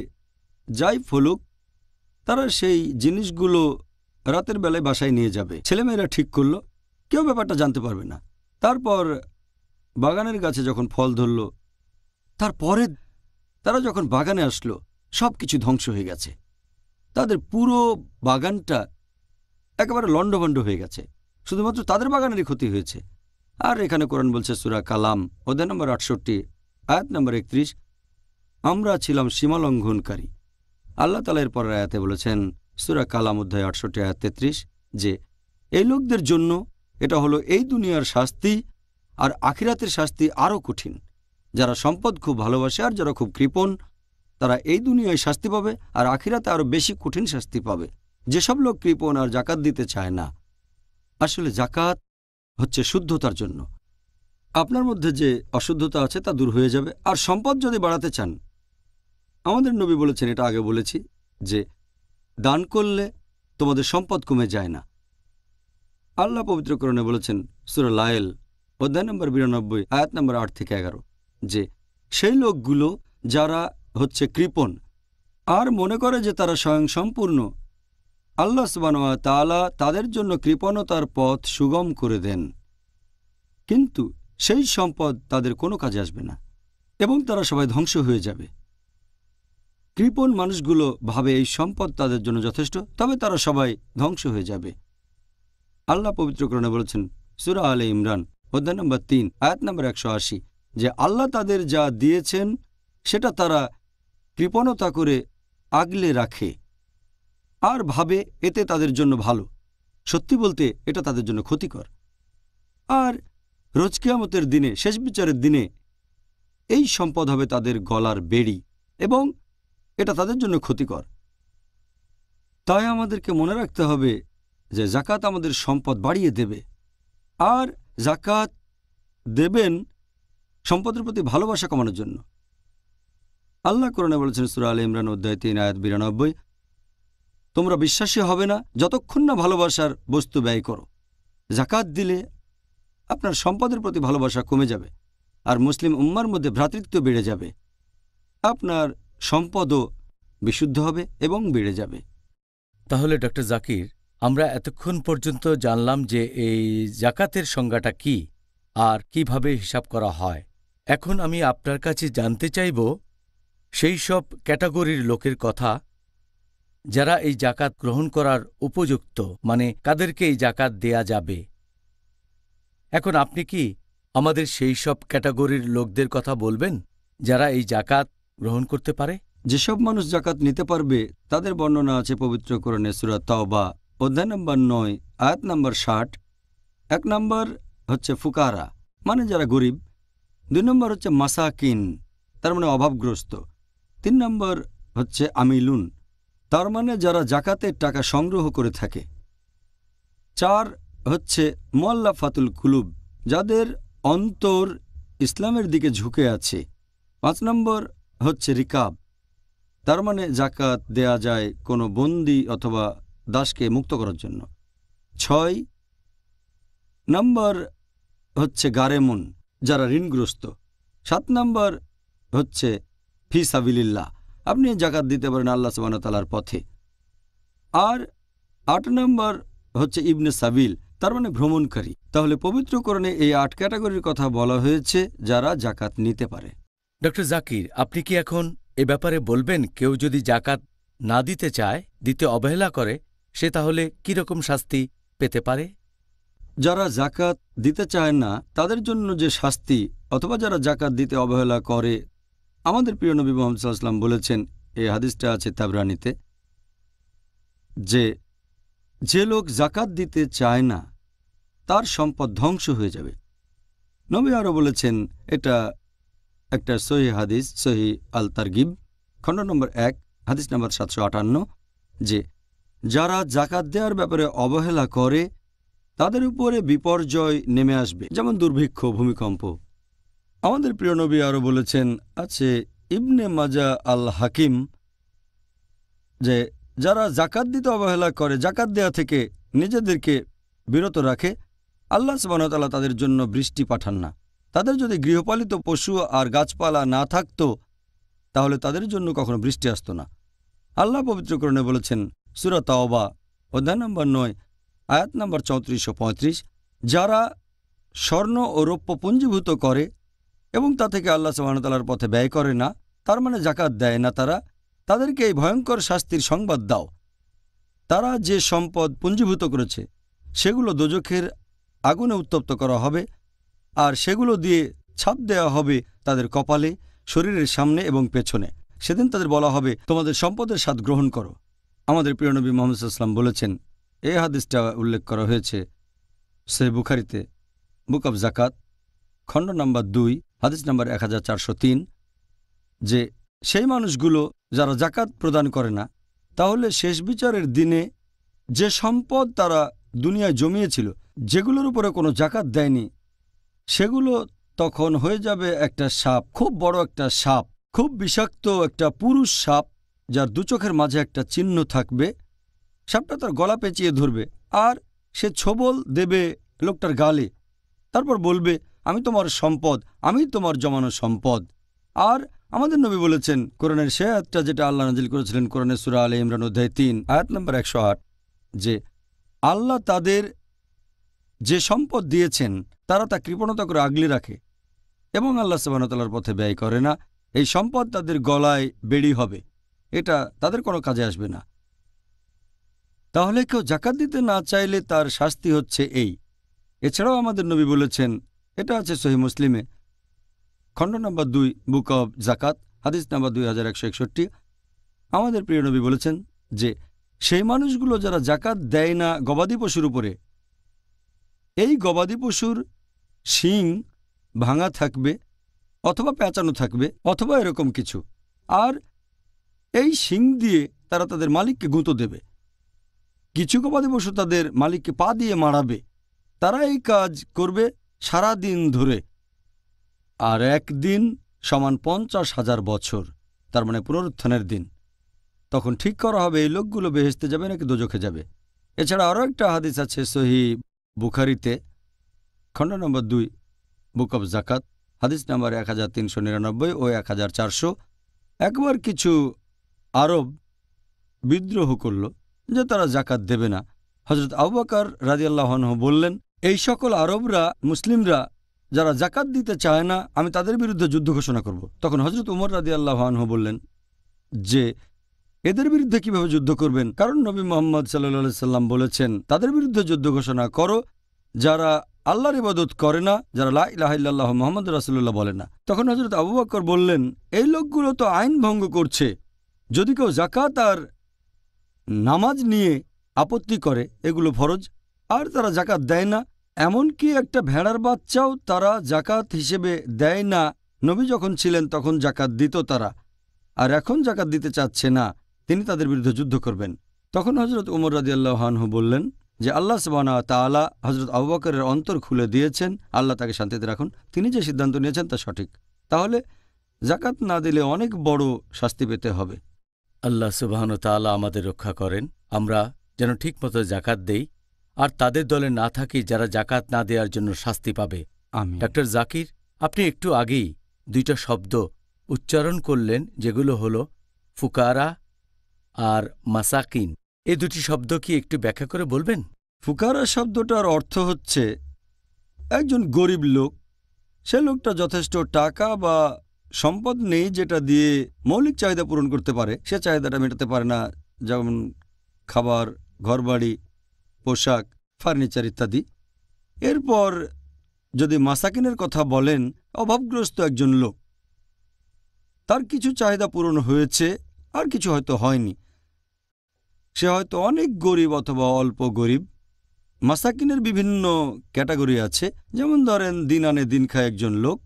যাই ফলুক, তারা সেই জিনিসগুলো রাতের বেলায় বাসায় নিয়ে যাবে। ছেলেমেয়েরা ঠিক করল কেউ ব্যাপারটা জানতে পারবে না। তারপর বাগানের গাছে যখন ফল ধরল, তারপরে তারা যখন বাগানে আসলো সব কিছু ধ্বংস হয়ে গেছে। তাদের পুরো বাগানটা একেবারে লণ্ডভণ্ড হয়ে গেছে, শুধুমাত্র তাদের বাগানেরই ক্ষতি হয়েছে। আর এখানে কোরআন বলছে সূরা কালাম অধ্যায় নম্বর ৬৮ আয়াত নম্বর ৩১, আমরা ছিলাম সীমালঙ্ঘনকারী। আল্লাহ তাআলা এর পরের আয়াতে বলেছেন সূরা কালাম অধ্যায় ৬৮ আয়াত ৩৩, যে এই লোকদের জন্য এটা হলো এই দুনিয়ার শাস্তি, আর আখিরাতের শাস্তি আরও কঠিন। যারা সম্পদ খুব ভালোবাসে আর যারা খুব কৃপণ, তারা এই দুনিয়ায় শাস্তি পাবে, আর আখিরাতে আরও বেশি কঠিন শাস্তি পাবে। যেসব লোক কৃপণ আর জাকাত দিতে চায় না, আসলে জাকাত হচ্ছে শুদ্ধতার জন্য। আপনার মধ্যে যে অশুদ্ধতা আছে তা দূর হয়ে যাবে। আর সম্পদ যদি বাড়াতে চান, আমাদের নবী বলেছেন, এটা আগে বলেছি, যে দান করলে তোমাদের সম্পদ কমে যায় না। আল্লাহ পবিত্র কোরআনে বলেছেন সূরা লায়েল অধ্যায় নম্বর ৯২ আয়াত নম্বর ৮ থেকে ১১, যে সেই লোকগুলো যারা হচ্ছে কৃপণ আর মনে করে যে তারা স্বয়ং সম্পূর্ণ, আল্লাহ সুবহানাহু ওয়া তাআলা তাদের জন্য কৃপণতার পথ সুগম করে দেন, কিন্তু সেই সম্পদ তাদের কোনো কাজে আসবে না এবং তারা সবাই ধ্বংস হয়ে যাবে। কৃপণ মানুষগুলো ভাবে এই সম্পদ তাদের জন্য যথেষ্ট, তবে তারা সবাই ধ্বংস হয়ে যাবে। আল্লাহ পবিত্র কোরআনে বলেছেন সূরা আলে ইমরান অধ্যায় নম্বর 3 আয়াত নম্বর 180 যে আল্লাহ তাদের যা দিয়েছেন সেটা তারা কৃপণতা করে আগলে রাখে আর ভাবে এতে তাদের জন্য ভালো। সত্যি বলতে এটা তাদের জন্য ক্ষতিকর। আর রোজ কিয়ামতের দিনে, শেষ বিচারের দিনে এই সম্পদ হবে তাদের গলার বেড়ি এবং এটা তাদের জন্য ক্ষতিকর। তাই আমাদেরকে মনে রাখতে হবে যে যাকাত আমাদের সম্পদ বাড়িয়ে দেবে, আর যাকাত দেবেন সম্পদের প্রতি ভালোবাসা কমানোর জন্য। আল্লাহ কোরআনে বলেছেন সূরা আলে ইমরান অধ্যায় 3 আয়াত 92, তোমরা বিশ্বাসী হবে না যতক্ষণ না ভালোবাসার বস্তু ব্যয় করো। যাকাত দিলে আপনার সম্পদের প্রতি ভালোবাসা কমে যাবে আর মুসলিম উম্মার মধ্যে ভ্রাতৃত্ব বেড়ে যাবে। আপনার সম্পদও বিশুদ্ধ হবে এবং বেড়ে যাবে। তাহলে ডক্টর জাকির, আমরা এতক্ষণ পর্যন্ত জানলাম যে এই জাকাতের সংজ্ঞাটা কি আর কিভাবে হিসাব করা হয়। এখন আমি আপনার কাছে জানতে চাইব সেই সব ক্যাটাগরির লোকের কথা যারা এই জাকাত গ্রহণ করার উপযুক্ত, মানে কাদেরকে এই জাকাত দেয়া যাবে। এখন আপনি কি আমাদের সেই সব ক্যাটাগরির লোকদের কথা বলবেন যারা এই জাকাত গ্রহণ করতে পারে? যেসব মানুষ জাকাত নিতে পারবে তাদের বর্ণনা আছে পবিত্র কোরআনে সূরা তাওবা অধ্যায় নম্বর 9 আয়াত নম্বর 60। 1 নম্বর হচ্ছে ফুকারা, মানে যারা গরিব। 2 নম্বর হচ্ছে মাসাকিন, তার মানে অভাবগ্রস্ত। 3 নম্বর হচ্ছে আমিলুন, তার মানে যারা জাকাতের টাকা সংগ্রহ করে থাকে। 4 হচ্ছে মুআল্লাফাতুল কুলুব, যাদের অন্তর ইসলামের দিকে ঝুঁকে আছে। 5 নম্বর হচ্ছে রিকাব, তার মানে জাকাত দেয়া যায় কোনো বন্দী অথবা দাসকে মুক্ত করার জন্য। 6 নম্বর হচ্ছে গারেমুন, যারা ঋণগ্রস্ত। 7 নম্বর হচ্ছে ফি সাবিলিল্লাহ, আপনি জাকাত দিতে পারেন আল্লাহ সুবহানাহু ওয়া তাআলার পথে। আর 8 নম্বর হচ্ছে ইবনে সাবিল, তার মানে ভ্রমণকারী। তাহলে পবিত্র কোরআনে এই 8 ক্যাটাগরির কথা বলা হয়েছে যারা জাকাত নিতে পারে। ডক্টর জাকির, আপনি কি এখন এ ব্যাপারে বলবেন কেউ যদি জাকাত না দিতে চায়, দিতে অবহেলা করে, সে তাহলে কীরকম শাস্তি পেতে পারে? যারা জাকাত দিতে চায় না তাদের জন্য যে শাস্তি, অথবা যারা জাকাত দিতে অবহেলা করে, আমাদের প্রিয় নবী মুহাম্মদ সাল্লাল্লাহু আলাইহি ওয়াসাল্লাম বলেছেন, এই হাদিসটা আছে তাবরানীতে, যে লোক জাকাত দিতে চায় না তার সম্পদ ধ্বংস হয়ে যাবে। নবী আরও বলেছেন, এটা একটা সহি হাদিস, সহি আল তারগিব খণ্ড নম্বর 1 হাদিস নম্বর 758, যে যারা জাকাত দেওয়ার ব্যাপারে অবহেলা করে তাদের উপরে বিপর্যয় নেমে আসবে, যেমন দুর্ভিক্ষ, ভূমিকম্প। আমাদের প্রিয় নবী আরও বলেছেন, আছে ইবনে মাজা আল হাকিম, যে যারা জাকাত দিতে অবহেলা করে, জাকাত দেয়া থেকে নিজেদেরকে বিরত রাখে, আল্লাহ সুবহানাহু ওয়া তাআলা তাদের জন্য বৃষ্টি পাঠান না। তাদের যদি গৃহপালিত পশু আর গাছপালা না থাকতো তাহলে তাদের জন্য কখনো বৃষ্টি আসতো না। আল্লাহ পবিত্র কোরআনে বলেছেন সূরা তাওবা অধ্যায় নম্বর 9 আয়াত নম্বর 34 ও 35, যারা স্বর্ণ ও রৌপ্য পুঞ্জীভূত করে এবং তা থেকে আল্লাহ সুবহানাহু ওয়া তাআলার পথে ব্যয় করে না, তার মানে জাকাত দেয় না, তাদেরকে এই ভয়ঙ্কর শাস্তির সংবাদ দাও। তারা যে সম্পদ পুঞ্জীভূত করেছে সেগুলো দোজখের আগুনে উত্তপ্ত করা হবে, আর সেগুলো দিয়ে ছাপ দেওয়া হবে তাদের কপালে, শরীরের সামনে এবং পেছনে। সেদিন তাদের বলা হবে, তোমাদের সম্পদের স্বাদ গ্রহণ করো। আমাদের প্রিয় নবী মুহাম্মদ সাল্লাল্লাহু আলাইহি ওয়াসাল্লাম বলেছেন, এই হাদিসটা উল্লেখ করা হয়েছে সহিহ বুখারীতে, বুক অব জাকাত খণ্ড নম্বর 2 হাদিস নম্বর 1403, যে সেই মানুষগুলো যারা জাকাত প্রদান করে না, তাহলে শেষ বিচারের দিনে যে সম্পদ তারা দুনিয়ায় জমিয়েছিল, যেগুলোর উপরে কোনো জাকাত দেয়নি, সেগুলো তখন হয়ে যাবে একটা সাপ, খুব বড় একটা সাপ, খুব বিষাক্ত একটা পুরুষ সাপ, যার দু চোখের মাঝে একটা চিহ্ন থাকবে। সাপটা তার গলা পেঁচিয়ে ধরবে আর সে ছোবল দেবে লোকটার গালে, তারপর বলবে, আমি তোমার সম্পদ, আমি তোমার জমানো সম্পদ। আর আমাদের নবী বলেছেন, কোরআনের সে আয়াতটা যেটা আল্লাহ নাজিল করেছিলেন কোরআনের সূরা আলে ইমরান অধ্যায় 3 আয়াত নম্বর 108, যে আল্লাহ তাদের যে সম্পদ দিয়েছেন তারা তা কৃপণতা করে আগলে রাখে এবং আল্লাহ সুবহানাহু ওয়া তাআলার পথে ব্যয় করে না। এই সম্পদ তাদের গলায় বেড়ি হবে এটা তাদের কোনো কাজে আসবে না। তাহলে কেউ জাকাত দিতে না চাইলে তার শাস্তি হচ্ছে এই। এছাড়াও আমাদের নবী বলেছেন, এটা আছে সহিহ মুসলিমে, খণ্ড নম্বর 2, বুক অব জাকাত, হাদিস নাম্বার 2161। আমাদের প্রিয় নবী বলেছেন যে সেই মানুষগুলো যারা জাকাত দেয় না গবাদি পশুর উপরে, এই গবাদি পশুর শিং ভাঙা থাকবে অথবা পেঁচানো থাকবে অথবা এরকম কিছু, আর এই শিং দিয়ে তারা তাদের মালিককে গুঁতো দেবে। কিছু গবাদি পশু তাদের মালিককে পা দিয়ে মারাবে। তারা এই কাজ করবে সারা দিন ধরে, আর একদিন সমান 50,000 বছর, তার মানে পুনরুত্থানের দিন। তখন ঠিক করা হবে এই লোকগুলো বেহেশতে যাবে নাকি দোজখে যাবে। এছাড়া আরও একটা হাদিস আছে সহিহ বুখারীতে, খণ্ড নম্বর 2, বুক অব জাকাত, হাদিস নাম্বার 1399 ও 1400। একবার কিছু আরব বিদ্রোহ করল যে তারা জাকাত দেবে না। হযরত আবু বকর রাদিয়াল্লাহু আনহু বললেন, এই সকল আরবরা, মুসলিমরা যারা জাকাত দিতে চায় না, আমি তাদের বিরুদ্ধে যুদ্ধ ঘোষণা করব। তখন হযরত উমর রাদিয়াল্লাহু আনহু বললেন যে এদের বিরুদ্ধে কিভাবে যুদ্ধ করবেন, কারণ নবী মুহাম্মদ সাল্লাল্লাহু আলাইহি সাল্লাম বলেছেন তাদের বিরুদ্ধে যুদ্ধ ঘোষণা করো যারা আল্লাহর ইবাদত করে না, যারা লা ইলাহা ইল্লাল্লাহ মুহাম্মাদুর রাসূলুল্লাহ বলে না। তখন হযরত আবু বকর বললেন, এই লোকগুলো তো আইন ভঙ্গ করছে। যদি কেউ জাকাত আর নামাজ নিয়ে আপত্তি করে, এগুলো ফরজ, আর তারা জাকাত দেয় না, এমনকি একটা ভেড়ার বাচ্চাও তারা জাকাত হিসেবে দেয় না। নবী যখন ছিলেন তখন জাকাত দিত তারা, আর এখন জাকাত দিতে চাচ্ছে না, তিনি তাদের বিরুদ্ধে যুদ্ধ করবেন। তখন হযরত উমর রাদিয়াল্লাহু আনহু বললেন যে আল্লাহ সুবহানাহু ওয়া তাআলা হযরত আবু বকরের অন্তর খুলে দিয়েছেন, আল্লাহ তাকে শান্তিতে রাখুন, তিনি যে সিদ্ধান্ত নিয়েছেন তা সঠিক। তাহলে জাকাত না দিলে অনেক বড় শাস্তি পেতে হবে। আল্লাহ সুবহানাহু ওয়া তাআলা আমাদের রক্ষা করেন, আমরা যেন ঠিকমতো জাকাত দেই আর তাদের দলে না থাকি যারা জাকাত না দেওয়ার জন্য শাস্তি পাবে। আমিন। ডক্টর জাকির, আপনি একটু আগেই 2টা শব্দ উচ্চারণ করলেন, যেগুলো হলো ফুকারা আর মাসাকিন। এই 2টি শব্দ কি একটু ব্যাখ্যা করে বলবেন? ফুকারা শব্দটার অর্থ হচ্ছে একজন গরিব লোক। সে লোকটা যথেষ্ট টাকা বা সম্পদ নেই যেটা দিয়ে মৌলিক চাহিদা পূরণ করতে পারে, সে চাহিদাটা মেটাতে পারে না, যেমন খাবার, ঘরবাড়ি, পোশাক, ফার্নিচার ইত্যাদি। এরপর যদি মাসাকিনের কথা বলেন, অভাবগ্রস্ত একজন লোক, তার কিছু চাহিদা পূরণ হয়েছে আর কিছু হয়তো হয়নি, সে হয়তো অনেক গরিব অথবা অল্প গরিব। মাসাকিনের বিভিন্ন ক্যাটাগরি আছে, যেমন ধরেন দিন আনে দিন খায় একজন লোক,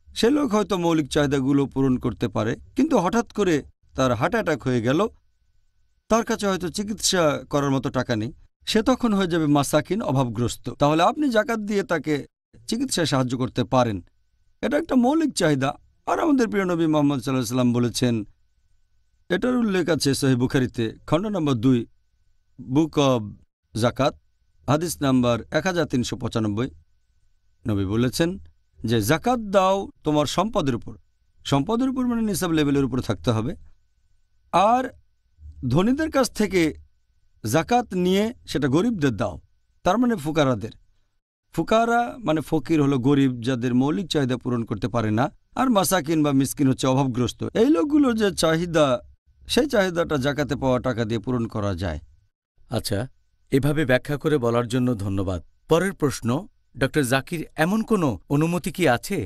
সে লোক হয়তো মৌলিক চাহিদাগুলো পূরণ করতে পারে, কিন্তু হঠাৎ করে তার হার্ট অ্যাটাক হয়ে গেল, তার কাছে হয়তো চিকিৎসা করার মতো টাকা নেই, সে তখন হয়ে যাবে মাসাকিন, অভাবগ্রস্ত। তাহলে আপনি জাকাত দিয়ে তাকে চিকিৎসায় সাহায্য করতে পারেন, এটা একটা মৌলিক চাহিদা। আর আমাদের প্রিয় নবী মুহাম্মদ সাল্লাল্লাহু আলাইহি সাল্লাম বলেছেন, এটার উল্লেখ আছে সহিহ বুখারীতে, খণ্ড নম্বর 2, বুক অব জাকাত, হাদিস নাম্বার 1395। নবী বলেছেন যে জাকাত দাও তোমার সম্পদের উপর, সম্পদের উপর মানে নিসাব লেভেলের উপর থাকতে হবে, আর ধনীদের কাছ থেকে জাকাত নিয়ে সেটা গরিবদের দাও, তার মানে ফুকারাদের। ফুকারা মানে ফকির হলো গরিব যাদের মৌলিক চাহিদা পূরণ করতে পারে না, আর মাসাকিন বা মিসকিন হচ্ছে অভাবগ্রস্ত। এই লোকগুলোর যে চাহিদা, সেই চাহিদাটা জাকাতে পাওয়া টাকা দিয়ে পূরণ করা যায়। আচ্ছা, এভাবে ব্যাখ্যা করে বলার জন্য ধন্যবাদ। পরের প্রশ্ন, ডক্টর জাকির, এমন কোনো অনুমতি কি আছে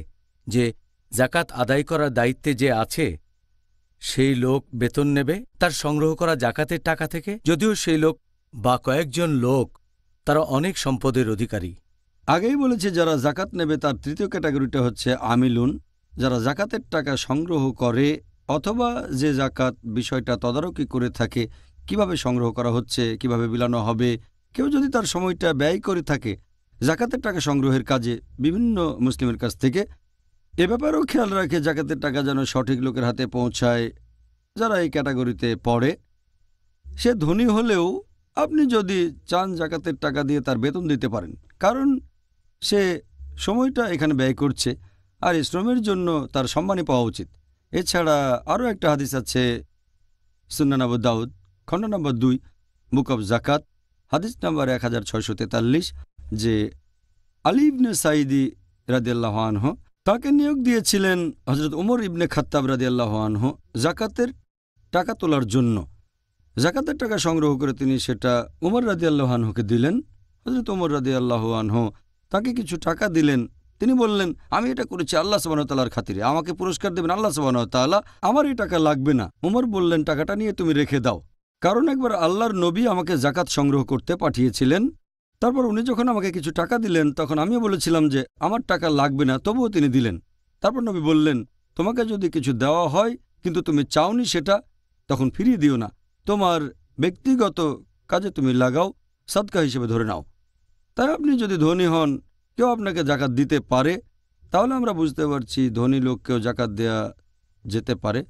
যে জাকাত আদায় করার দায়িত্বে যে আছে সেই লোক বেতন নেবে তার সংগ্রহ করা জাকাতের টাকা থেকে, যদিও সেই লোক বা কয়েকজন লোক তারা অনেক সম্পদের অধিকারী? আগেই বলেছে যারা জাকাত নেবে তার তৃতীয় ক্যাটাগরিটা হচ্ছে আমিলুন, যারা জাকাতের টাকা সংগ্রহ করে অথবা যে জাকাত বিষয়টা তদারকি করে থাকে, কিভাবে সংগ্রহ করা হচ্ছে, কিভাবে বিলানো হবে। কেউ যদি তার সময়টা ব্যয় করে থাকে জাকাতের টাকা সংগ্রহের কাজে বিভিন্ন মুসলিমের কাছ থেকে, এ ব্যাপারেও খেয়াল রাখে জাকাতের টাকা যেন সঠিক লোকের হাতে পৌঁছায় যারা এই ক্যাটাগরিতে পড়ে। সে ধনী হলেও আপনি যদি চান জাকাতের টাকা দিয়ে তার বেতন দিতে পারেন, কারণ সে সময়টা এখানে ব্যয় করছে আর এই শ্রমের জন্য তার সম্মানই পাওয়া উচিত। এছাড়া আরও একটা হাদিস আছে সুনান আবু দাউদ, খণ্ড নম্বর 2, বুক অব জাকাত, হাদিস নাম্বার 1643, যে আলী ইবনে সাঈদী রাদিয়াল্লাহু আনহু তাকে নিয়োগ দিয়েছিলেন হযরত উমর ইবনে খাত্তাব রাদিয়াল্লাহু আনহু জাকাতের টাকা তোলার জন্য। জাকাতের টাকা সংগ্রহ করে তিনি সেটা উমর রাদিয়াল্লাহু আনহুকে দিলেন। হযরত উমর রাদিয়াল্লাহু আনহু তাকে কিছু টাকা দিলেন। তিনি বললেন, আমি এটা করেছি আল্লাহ সুবহানাহু ওয়া তাআলার খাতিরে, আমাকে পুরস্কার দেবেন আল্লাহ সুবহানাহু ওয়া তাআলা, আমার এই টাকা লাগবে না। উমর বললেন, টাকাটা নিয়ে তুমি রেখে দাও, কারণ একবার আল্লাহর নবী আমাকে জাকাত সংগ্রহ করতে পাঠিয়েছিলেন। তারপর উনি যখন আমাকে কিছু টাকা দিলেন তখন আমিও বলেছিলাম যে আমার টাকা লাগবে না, তবুও তিনি দিলেন। তারপর নবী বললেন, তোমাকে যদি কিছু দেওয়া হয় কিন্তু তুমি চাওনি সেটা, তখন ফিরিয়ে দিও না, তোমার ব্যক্তিগত কাজে তুমি লাগাও, সাদকা হিসেবে ধরে নাও। তাই আপনি যদি ধনী হন, কেউ আপনাকে জাকাত দিতে পারে, তাহলে আমরা বুঝতে পারছি ধনী লোককেও জাকাত দেয়া যেতে পারে।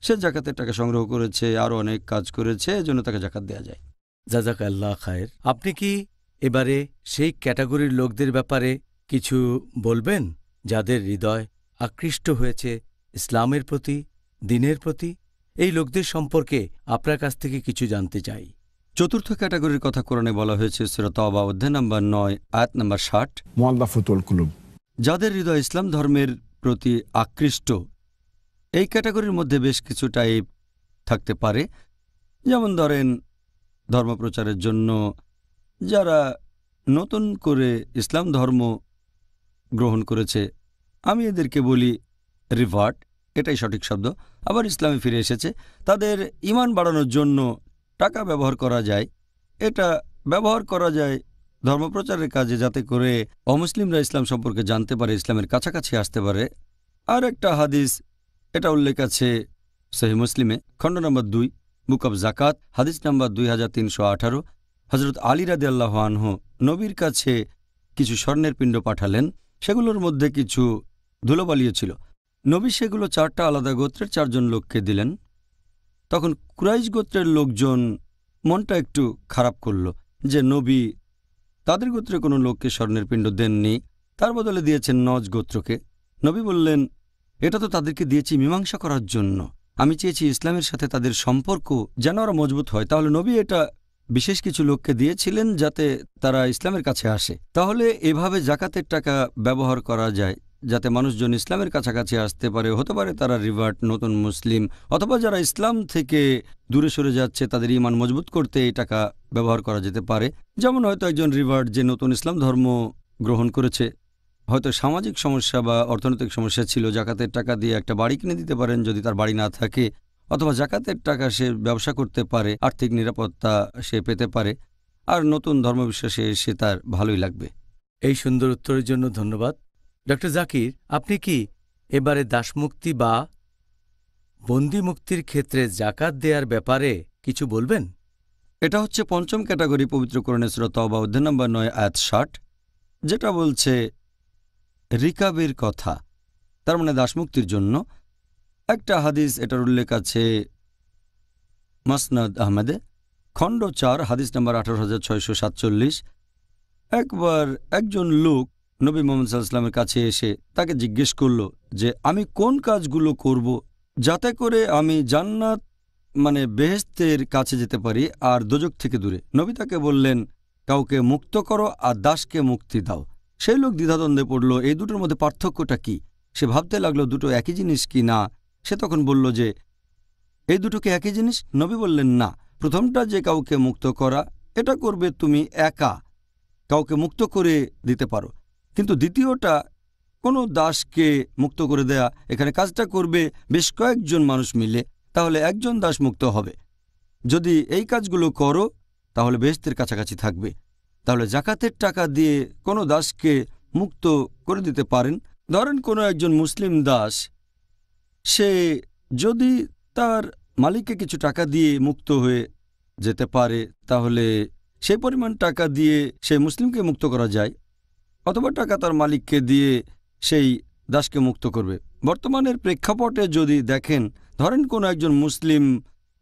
সে জাকাতের টাকা সংগ্রহ করেছে, আরও অনেক কাজ করেছে, এজন্য তাকে জাকাত দেয়া যায়। জাযাকাল্লাহ খায়ের। আপনি কি এবারে সেই ক্যাটাগরির লোকদের ব্যাপারে কিছু বলবেন যাদের হৃদয় আকৃষ্ট হয়েছে ইসলামের প্রতি, দ্বীনের প্রতি? এই লোকদের সম্পর্কে আপনার কাছ থেকে কিছু জানতে চাই। চতুর্থ ক্যাটাগরির কথা কোরআনে বলা হয়েছে সূরা তাওবা অধ্যায় নম্বর 9 আয়াত নম্বর 60। মুআল্লাফাতুল কুলুব, যাদের হৃদয় ইসলাম ধর্মের প্রতি আকৃষ্ট। এই ক্যাটাগরির মধ্যে বেশ কিছু টাইপ থাকতে পারে, যেমন ধরেন ধর্মপ্রচারের জন্য যারা নতুন করে ইসলাম ধর্ম গ্রহণ করেছে, আমি এদেরকে বলি রিভার্ট, এটাই সঠিক শব্দ, আবার ইসলামে ফিরে এসেছে। তাদের ঈমান বাড়ানোর জন্য টাকা ব্যবহার করা যায়। এটা ব্যবহার করা যায় ধর্মপ্রচারের কাজে, যাতে করে অমুসলিমরা ইসলাম সম্পর্কে জানতে পারে, ইসলামের কাছাকাছি আসতে পারে। আর একটা হাদিস, এটা উল্লেখ আছে সহিহ মুসলিমে, খণ্ড নম্বর 2, বুক অব জাকাত, হাদিস নম্বর 2318। হযরত আলী রাদিয়াল্লাহু আনহু নবীর কাছে কিছু স্বর্ণের পিণ্ড পাঠালেন, সেগুলোর মধ্যে কিছু ধুলোবালিও ছিল। নবী সেগুলো 4টা আলাদা গোত্রের 4 জন লোককে দিলেন। তখন কুরাইশ গোত্রের লোকজন মনটা একটু খারাপ করল যে নবী তাদের গোত্রে কোনো লোককে স্বর্ণের পিণ্ড দেননি, তার বদলে দিয়েছেন নজ গোত্রকে। নবী বললেন, এটা তো তাদেরকে দিয়েছি মীমাংসা করার জন্য, আমি চেয়েছি ইসলামের সাথে তাদের সম্পর্ক যেন আরও মজবুত হয়। তাহলে নবী এটা বিশেষ কিছু লোককে দিয়েছিলেন যাতে তারা ইসলামের কাছে আসে। তাহলে এভাবে জাকাতের টাকা ব্যবহার করা যায় যাতে মানুষজন ইসলামের কাছাকাছি আসতে পারে। হতে পারে তারা রিভার্ট, নতুন মুসলিম, অথবা যারা ইসলাম থেকে দূরে সরে যাচ্ছে তাদের ঈমান মজবুত করতে এই টাকা ব্যবহার করা যেতে পারে। যেমন হয়তো একজন রিভার্ট যে নতুন ইসলাম ধর্ম গ্রহণ করেছে, হয়তো সামাজিক সমস্যা বা অর্থনৈতিক সমস্যা ছিল, জাকাতের টাকা দিয়ে একটা বাড়ি কিনে দিতে পারেন যদি তার বাড়ি না থাকে, অথবা জাকাতের টাকা সে ব্যবসা করতে পারে, আর্থিক নিরাপত্তা সে পেতে পারে, আর নতুন ধর্মবিশ্বাসে এসে তার ভালোই লাগবে। এই সুন্দর উত্তরের জন্য ধন্যবাদ। ডক্টর জাকির, আপনি কি এবারে দাসমুক্তি বা বন্দি মুক্তির ক্ষেত্রে জাকাত দেওয়ার ব্যাপারে কিছু বলবেন? এটা হচ্ছে পঞ্চম ক্যাটাগরি পবিত্র কোরআনের সূরা তাওবা অধ্যায় নম্বর 9 আয়াত 60, যেটা বলছে রিকাবের কথা, তার মানে দাসমুক্তির জন্য। একটা হাদিস এটার উল্লেখ আছে মাসনাদ আহমেদে, খণ্ড 4, হাদিস নম্বর 18647। একবার একজন লোক নবী মুহাম্মদ সাল্লাল্লাহু আলাইহি ওয়াসাল্লামের কাছে এসে তাকে জিজ্ঞেস করল যে আমি কোন কাজগুলো করব যাতে করে আমি জান্নাত মানে বেহেশতের কাছে যেতে পারি আর দোজখ থেকে দূরে। নবী তাকে বললেন, কাউকে মুক্ত করো আর দাসকে মুক্তি দাও। সেই লোক দ্বিধাদ্বন্দ্বে পড়ল, এই দুটোর মধ্যে পার্থক্যটা কি? সে ভাবতে লাগলো দুটো একই জিনিস কি না। সে তখন বলল যে এই দুটোকে একই জিনিস? নবী বললেন, না, প্রথমটা যে কাউকে মুক্ত করা, এটা করবে তুমি একা, কাউকে মুক্ত করে দিতে পারো, কিন্তু দ্বিতীয়টা কোনো দাসকে মুক্ত করে দেয়া, এখানে কাজটা করবে বেশ কয়েকজন মানুষ মিলে, তাহলে একজন দাস মুক্ত হবে। যদি এই কাজগুলো করো তাহলে বেহেশতের কাছাকাছি থাকবে। তাহলে জাকাতের টাকা দিয়ে কোনো দাসকে মুক্ত করে দিতে পারেন। ধরেন কোনো একজন মুসলিম দাস, সে যদি তার মালিককে কিছু টাকা দিয়ে মুক্ত হয়ে যেতে পারে, তাহলে সেই পরিমাণ টাকা দিয়ে সেই মুসলিমকে মুক্ত করা যায়, অথবা টাকা তার মালিককে দিয়ে সেই দাসকে মুক্ত করবে। বর্তমানের প্রেক্ষাপটে যদি দেখেন, ধরেন কোনো একজন মুসলিম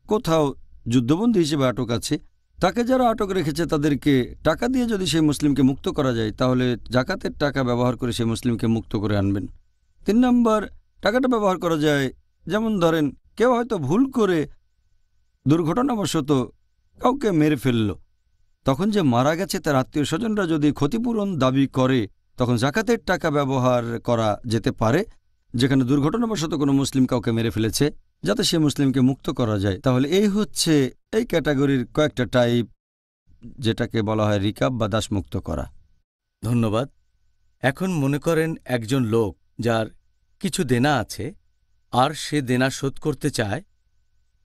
কোথাও যুদ্ধবন্দী হিসেবে আটক আছে, তাকে যারা আটক রেখেছে তাদেরকে টাকা দিয়ে যদি সেই মুসলিমকে মুক্ত করা যায়, তাহলে জাকাতের টাকা ব্যবহার করে সেই মুসলিমকে মুক্ত করে আনবেন। 3 নম্বর, টাকাটা ব্যবহার করা যায়, যেমন ধরেন কেউ হয়তো ভুল করে দুর্ঘটনাবশত কাউকে মেরে ফেলল, তখন যে মারা গেছে তার আত্মীয় স্বজনরা যদি ক্ষতিপূরণ দাবি করে, তখন জাকাতের টাকা ব্যবহার করা যেতে পারে। যেখানে দুর্ঘটনাবশত কোনো মুসলিম কাউকে মেরে ফেলেছে, যাতে সে মুসলিমকে মুক্ত করা যায়। তাহলে এই হচ্ছে এই ক্যাটাগরির কয়েকটা টাইপ, যেটাকে বলা হয় রিকাব বা দাসমুক্ত করা। ধন্যবাদ। এখন মনে করেন একজন লোক যার কিছু দেনা আছে আর সে দেনা শোধ করতে চায়,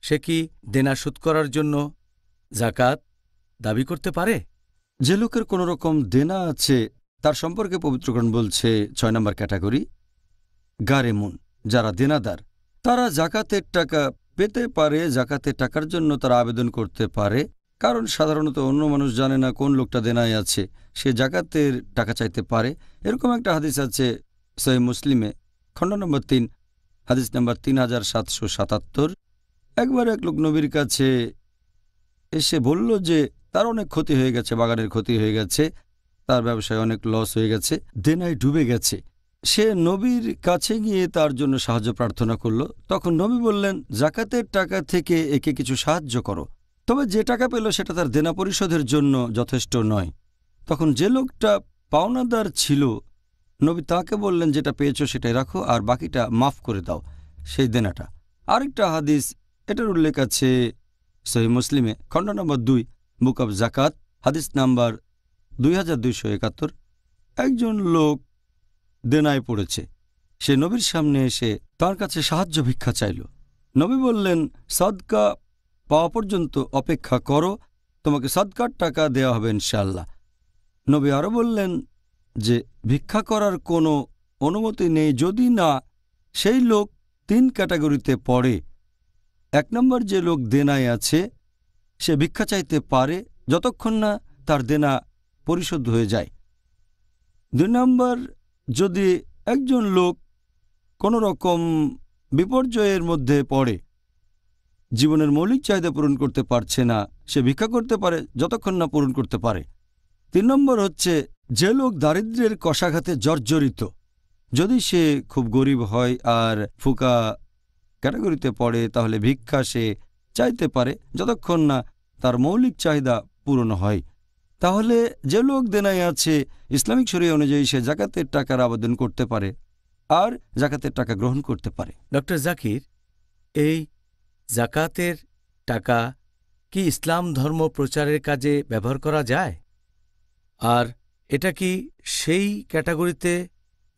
সে কি দেনা শোধ করার জন্য জাকাত দাবি করতে পারে? যে লোকের কোনো রকম দেনা আছে তার সম্পর্কে পবিত্রকরণ বলছে ৬ নম্বর ক্যাটাগরি গারেমুন, যারা দেনাদার, তারা জাকাতের টাকা পেতে পারে। জাকাতের টাকার জন্য তারা আবেদন করতে পারে, কারণ সাধারণত অন্য মানুষ জানে না কোন লোকটা দেনায় আছে, সে জাকাতের টাকা চাইতে পারে। এরকম একটা হাদিস আছে সহিহ মুসলিমে, খণ্ড নম্বর ৩, হাদিস নম্বর 3777। একবার এক লোক নবীর কাছে এসে বলল যে তার অনেক ক্ষতি হয়ে গেছে, বাগানের ক্ষতি হয়ে গেছে, তার ব্যবসায় অনেক লস হয়ে গেছে, দেনায় ডুবে গেছে। সে নবীর কাছে গিয়ে তার জন্য সাহায্য প্রার্থনা করল। তখন নবী বললেন, জাকাতের টাকা থেকে একে কিছু সাহায্য করো, তবে যে টাকা পেল সেটা তার দেনা পরিশোধের জন্য যথেষ্ট নয়। তখন যে লোকটা পাওনাদার ছিল, নবী তাকে বললেন, যেটা পেয়েছো সেটাই রাখো আর বাকিটা মাফ করে দাও, সেই দেনাটা। আরেকটা হাদিস, এটার উল্লেখ আছে সহিহ মুসলিমে, খণ্ড নম্বর ২, বুক অব জাকাত, হাদিস নাম্বার 2271। একজন লোক দেনায় পড়েছে, সে নবীর সামনে এসে তার কাছে সাহায্য ভিক্ষা চাইল। নবী বললেন, সদকা পাওয়া পর্যন্ত অপেক্ষা করো, তোমাকে সদকার টাকা দেওয়া হবে ইনশাআল্লাহ। নবী আরও বললেন যে ভিক্ষা করার কোনো অনুমতি নেই যদি না সেই লোক ৩ ক্যাটাগরিতে পড়ে। ১ নম্বর, যে লোক দেনায় আছে সে ভিক্ষা চাইতে পারে যতক্ষণ না তার দেনা পরিশোধ হয়ে যায়। ২ নম্বর, যদি একজন লোক কোনো রকম বিপর্যয়ের মধ্যে পড়ে, জীবনের মৌলিক চাহিদা পূরণ করতে পারছে না, সে ভিক্ষা করতে পারে যতক্ষণ না পূরণ করতে পারে। ৩ নম্বর হচ্ছে যে লোক দারিদ্র্যের কশাঘাতে জর্জরিত, যদি সে খুব গরিব হয় আর ফুকা ক্যাটাগরিতে পড়ে, তাহলে ভিক্ষা সে চাইতে পারে যতক্ষণ না তার মৌলিক চাহিদা পূরণ হয়। তাহলে যে লোক দেনায় আছে, ইসলামিক শরিয়া অনুযায়ী সে জাকাতের টাকার আবেদন করতে পারে আর জাকাতের টাকা গ্রহণ করতে পারে। ডক্টর জাকির, এই জাকাতের টাকা কি ইসলাম ধর্ম প্রচারের কাজে ব্যবহার করা যায়? আর এটা কি সেই ক্যাটাগরিতে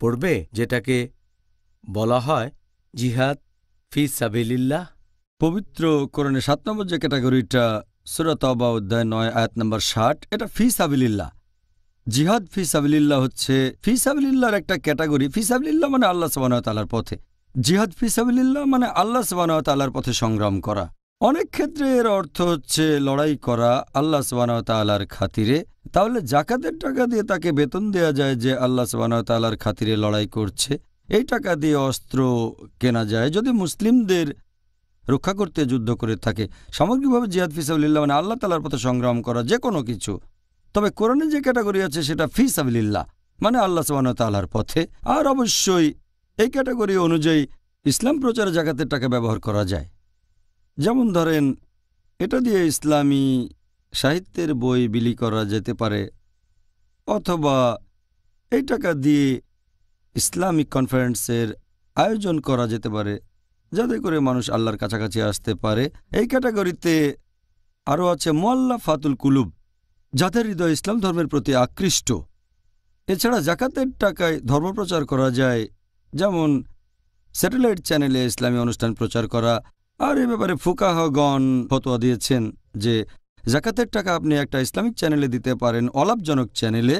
পড়বে যেটাকে বলা হয় জিহাদ ফি সাবিলিল্লাহ? পবিত্র কোরআনে ৭ নম্বর যে ক্যাটাগরিটা, সূরা তাওবা অধ্যায় ৯ আয়াত নম্বর ৬০, এটা ফি সাবিলিল্লাহ। জিহাদ ফি সাবিলিল্লাহ হচ্ছে ফি সাবিলিল্লাহর একটা ক্যাটাগরি। ফি সাবিলিল্লাহ মানে আল্লাহ সুবহানাহু ওয়া তাআলার পথে, জিহাদ ফি সাবিলিল্লাহ মানে আল্লাহ সুবহানাহু ওয়া তাআলার পথে সংগ্রাম করা। অনেক ক্ষেত্রে এর অর্থ হচ্ছে লড়াই করা আল্লাহ সুবহানাহু ওয়া তাআলার খাতিরে। তাহলে জাকাতের টাকা দিয়ে তাকে বেতন দেয়া যায় যে আল্লাহ সুবহানাহু ওয়া তাআলার খাতিরে লড়াই করছে। এই টাকা দিয়ে অস্ত্র কেনা যায় যদি মুসলিমদের রক্ষা করতে যুদ্ধ করে থাকে। সামগ্রিকভাবে জিহাদ ফি সাবিলিল্লাহ মানে আল্লাহ তাআলার পথে সংগ্রাম করা, যে কোনো কিছু। তবে কোরআনে যে ক্যাটাগরি আছে সেটা ফি সাবিলিল্লাহ মানে আল্লাহ সুবহানাহু ওয়া তাআলার পথে। আর অবশ্যই এই ক্যাটাগরি অনুযায়ী ইসলাম প্রচারে জাকাতের টাকা ব্যবহার করা যায়। যেমন ধরেন, এটা দিয়ে ইসলামী সাহিত্যের বই বিলি করা যেতে পারে, অথবা এই টাকা দিয়ে ইসলামিক কনফারেন্সের আয়োজন করা যেতে পারে, যাতে করে মানুষ আল্লাহর কাছাকাছি আসতে পারে। এই ক্যাটাগরিতে আরও আছে মুআল্লাফাতুল কুলুব, যাদের হৃদয় ইসলাম ধর্মের প্রতি আকৃষ্ট। এছাড়া জাকাতের টাকায় ধর্মপ্রচার করা যায়, যেমন স্যাটেলাইট চ্যানেলে ইসলামী অনুষ্ঠান প্রচার করা। আর এ ব্যাপারে ফুকাহাগণ ফতোয়া দিয়েছেন যে জাকাতের টাকা আপনি একটা ইসলামিক চ্যানেলে দিতে পারেন, অলাভজনক চ্যানেলে,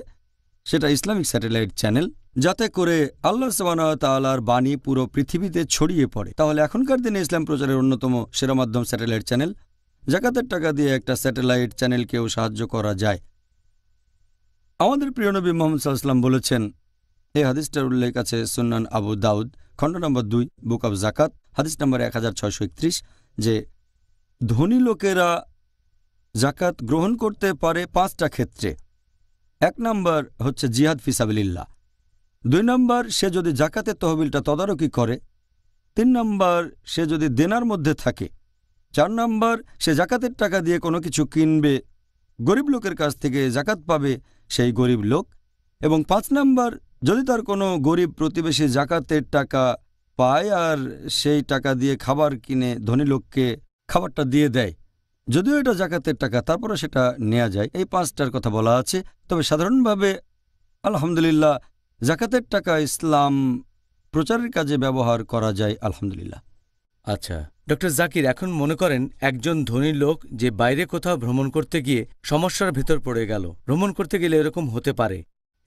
সেটা ইসলামিক স্যাটেলাইট চ্যানেল, যাতে করে আল্লাহ সুবহানাহু ওয়া তাআলার বাণী পুরো পৃথিবীতে ছড়িয়ে পড়ে। তাহলে এখনকার দিনে ইসলাম প্রচারের অন্যতম সেরা মাধ্যম স্যাটেলাইট চ্যানেল। জাকাতের টাকা দিয়ে একটা স্যাটেলাইট চ্যানেলকেও সাহায্য করা যায়। আমাদের প্রিয় নবী মুহাম্মদ সাল্লাল্লাহু আলাইহি ওয়াসাল্লাম বলেছেন, এই হাদিসটার উল্লেখ আছে সুনান আবু দাউদ, খণ্ড নম্বর ২, বুক অব জাকাত, হাদিস নম্বর ১৬৩১, যে ধনী লোকেরা জাকাত গ্রহণ করতে পারে ৫টা ক্ষেত্রে। ১ নম্বর হচ্ছে জিহাদ ফি সাবিলিল্লাহ। ২ নম্বর, সে যদি জাকাতের তহবিলটা তদারকি করে। ৩ নম্বর, সে যদি দেনার মধ্যে থাকে। ৪ নম্বর, সে জাকাতের টাকা দিয়ে কোনো কিছু কিনবে, গরিব লোকের কাছ থেকে জাকাত পাবে সেই গরিব লোক। এবং ৫ নম্বর, যদি তার কোনো গরিব প্রতিবেশী জাকাতের টাকা পায় আর সেই টাকা দিয়ে খাবার কিনে ধনী লোককে খাবারটা দিয়ে দেয়। যদিও এটা জাকাতের টাকা, তারপরে সেটা নেওয়া যায়। এই 5টার কথা বলা আছে। তবে সাধারণভাবে আলহামদুলিল্লাহ জাকাতের টাকা ইসলাম প্রচারের কাজে ব্যবহার করা যায় আলহামদুলিল্লাহ। আচ্ছা ডক্টর জাকির, এখন মনে করেন একজন ধনী লোক যে বাইরে কোথাও ভ্রমণ করতে গিয়ে সমস্যার ভেতর পড়ে গেল। ভ্রমণ করতে গেলে এরকম হতে পারে,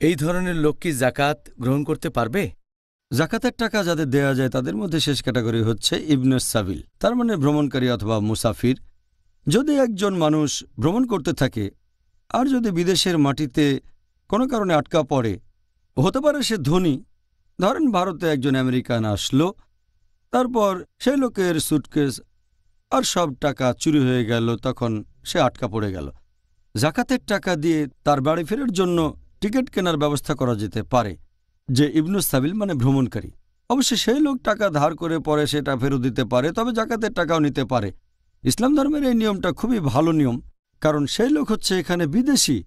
এই ধরনের লোক কি জাকাত গ্রহণ করতে পারবে? জাকাতের টাকা যাদের দেয়া যায় তাদের মধ্যে শেষ ক্যাটাগরি হচ্ছে ইবনে সাবিল, তার মানে ভ্রমণকারী অথবা মুসাফির। যদি একজন মানুষ ভ্রমণ করতে থাকে আর যদি বিদেশের মাটিতে কোনো কারণে আটকা পড়ে, হতে পারে সে ধনী, ধরেন ভারতে একজন আমেরিকান আসলো, তারপর সেই লোকের সুটকেস আর সব টাকা চুরি হয়ে গেল, তখন সে আটকা পড়ে গেল। জাকাতের টাকা দিয়ে তার বাড়ি ফেরার জন্য টিকিট কেনার ব্যবস্থা করা যেতে পারে, যে ইবনুস সাবিল মানে ভ্রমণকারী। অবশ্যই সেই লোক টাকা ধার করে পরে সেটা ফেরত দিতে পারে, তবে জাকাতের টাকাও নিতে পারে। ইসলাম ধর্মের এই নিয়মটা খুবই ভালো নিয়ম, কারণ সেই লোক হচ্ছে এখানে বিদেশি,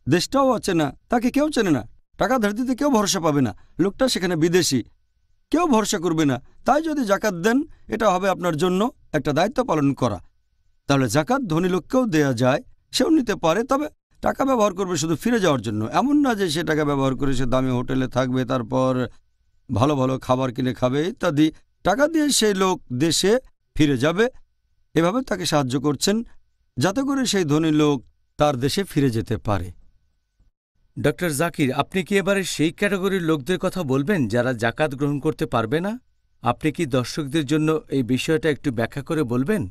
দেশটাও অচেনা, তাকে কেউ চেনে না, টাকা ধার দিতে কেউ ভরসা পাবে না, লোকটা সেখানে বিদেশি, কেউ ভরসা করবে না। তাই যদি জাকাত দেন, এটা হবে আপনার জন্য একটা দায়িত্ব পালন করা। তাহলে জাকাত ধনী লোককেও দেয়া যায়, সেও নিতে পারে, তবে টাকা ব্যবহার করবে শুধু ফিরে যাওয়ার জন্য। এমন না যে সে টাকা ব্যবহার করে সে দামি হোটেলে থাকবে, তারপর ভালো ভালো খাবার কিনে খাবে ইত্যাদি। টাকা দিয়ে সেই লোক দেশে ফিরে যাবে, এভাবে তাকে সাহায্য করছেন যাতে করে সেই ধনী লোক তার দেশে ফিরে যেতে পারে। ডক্টর জাকির, আপনি কি এবারে সেই ক্যাটাগরির লোকদের কথা বলবেন যারা জাকাত গ্রহণ করতে পারবে না? আপনি কি দর্শকদের জন্য এই বিষয়টা একটু ব্যাখ্যা করে বলবেন?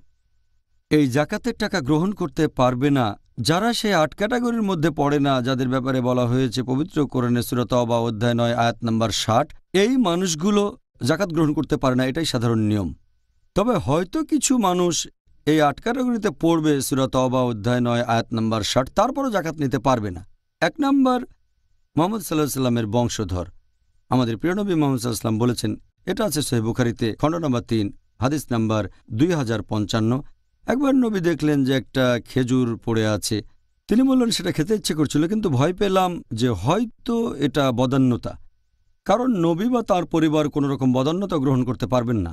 এই জাকাতের টাকা গ্রহণ করতে পারবে না যারা সেই 8 ক্যাটাগরির মধ্যে পড়ে না, যাদের ব্যাপারে বলা হয়েছে পবিত্র কোরআনে সূরা তওবা অধ্যায় 9 আয়াত নম্বর 60। এই মানুষগুলো জাকাত গ্রহণ করতে পারে না, এটাই সাধারণ নিয়ম। তবে হয়তো কিছু মানুষ এই 8 ক্যাটাগরিতে পড়বে সূরা তওবা অধ্যায় 9 আয়াত নম্বর 60, তারপরও জাকাত নিতে পারবে না। 1 নম্বর, মুহাম্মদ সাল্লাল্লাহু আলাইহি সাল্লামের বংশধর। আমাদের প্রিয় নবী মুহাম্মদ সাল্লাল্লাহু আলাইহি সাল্লাম বলেছেন, এটা আছে সহিহ বুখারীতে খণ্ড নম্বর 3 হাদিস নাম্বার 2055। একবার নবী দেখলেন যে একটা খেজুর পড়ে আছে। তিনি বললেন সেটা খেতে ইচ্ছে করছিল, কিন্তু ভয় পেলাম যে হয়তো এটা বদান্যতা, কারণ নবী বা তাঁর পরিবার কোনো রকম বদান্যতা গ্রহণ করতে পারবেন না।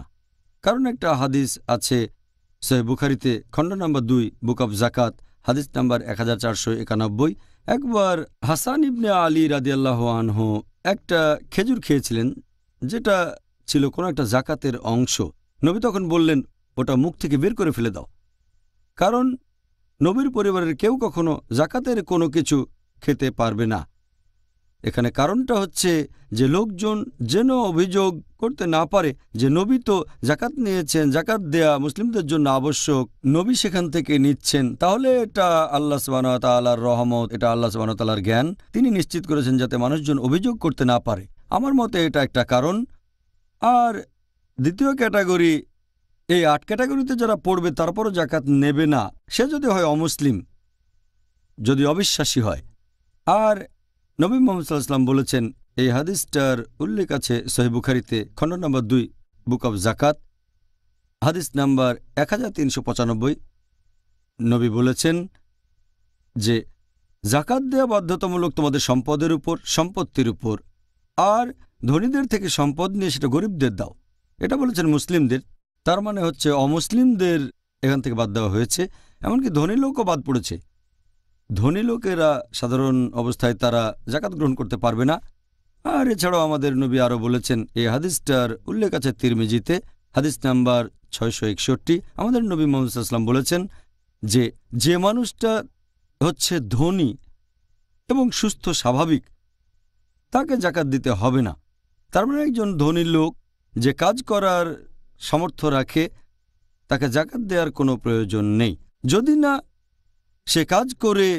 কারণ একটা হাদিস আছে সহিহ বুখারীতে খণ্ড নম্বর 2 বুক অব জাকাত হাদিস নাম্বার 1491। একবার হাসান ইবনে আলী রাদিয়াল্লাহু আনহু একটা খেজুর খেয়েছিলেন, যেটা ছিল কোনো একটা জাকাতের অংশ। নবী তখন বললেন, ওটা মুখ থেকে বের করে ফেলে দাও, কারণ নবীর পরিবারের কেউ কখনো জাকাতের কোনো কিছু খেতে পারবে না। এখানে কারণটা হচ্ছে যে লোকজন যেন অভিযোগ করতে না পারে যে নবী তো জাকাত নিয়েছেন, জাকাত দেয়া মুসলিমদের জন্য আবশ্যক, নবী সেখান থেকে নিচ্ছেন, তাহলে এটা আল্লাহ সুবহানাহু ওয়া তাআলার রহমত, এটা আল্লাহ সুবহানাহু ওয়া তাআলার জ্ঞান। তিনি নিশ্চিত করেছেন যাতে মানুষজন অভিযোগ করতে না পারে। আমার মতে এটা একটা কারণ। আর দ্বিতীয় ক্যাটাগরি, এই 8 ক্যাটাগরিতে যারা পড়বে তারপরও জাকাত নেবে না, সে যদি হয় অমুসলিম, যদি অবিশ্বাসী হয়। আর নবী মুহাম্মদ সাল্লাল্লাহু আলাইহি ওয়াসাল্লাম বলেছেন, এই হাদিসটার উল্লেখ আছে সহিহ বুখারীতে খণ্ড নম্বর 2 বুক অব জাকাত হাদিস নাম্বার 1395। নবী বলেছেন যে জাকাত দেয়া বাধ্যতামূলক তোমাদের সম্পদের উপর, সম্পত্তির উপর, আর ধনীদের থেকে সম্পদ নিয়ে সেটা গরিবদের দাও। এটা বলেছেন মুসলিমদের, তার মানে হচ্ছে অমুসলিমদের এখান থেকে বাদ দেওয়া হয়েছে, এমনকি ধনী লোকও বাদ পড়েছে। ধনী লোকেরা সাধারণ অবস্থায় তারা জাকাত গ্রহণ করতে পারবে না। আর এছাড়াও আমাদের নবী আরও বলেছেন, এই হাদিসটার উল্লেখ আছে তিরমিজিতে হাদিস নাম্বার 661। আমাদের নবী মুহাম্মদ সাল্লাল্লাহু আলাইহি ওয়াসাল্লাম বলেছেন যে যে মানুষটা হচ্ছে ধনী এবং সুস্থ স্বাভাবিক, তাকে জাকাত দিতে হবে না। তার মানে একজন ধনী লোক যে কাজ করার সামর্থ্য রাখে, তাকে জাকাত দেওয়ার কোনো প্রয়োজন নেই। যদি না সে কাজ করে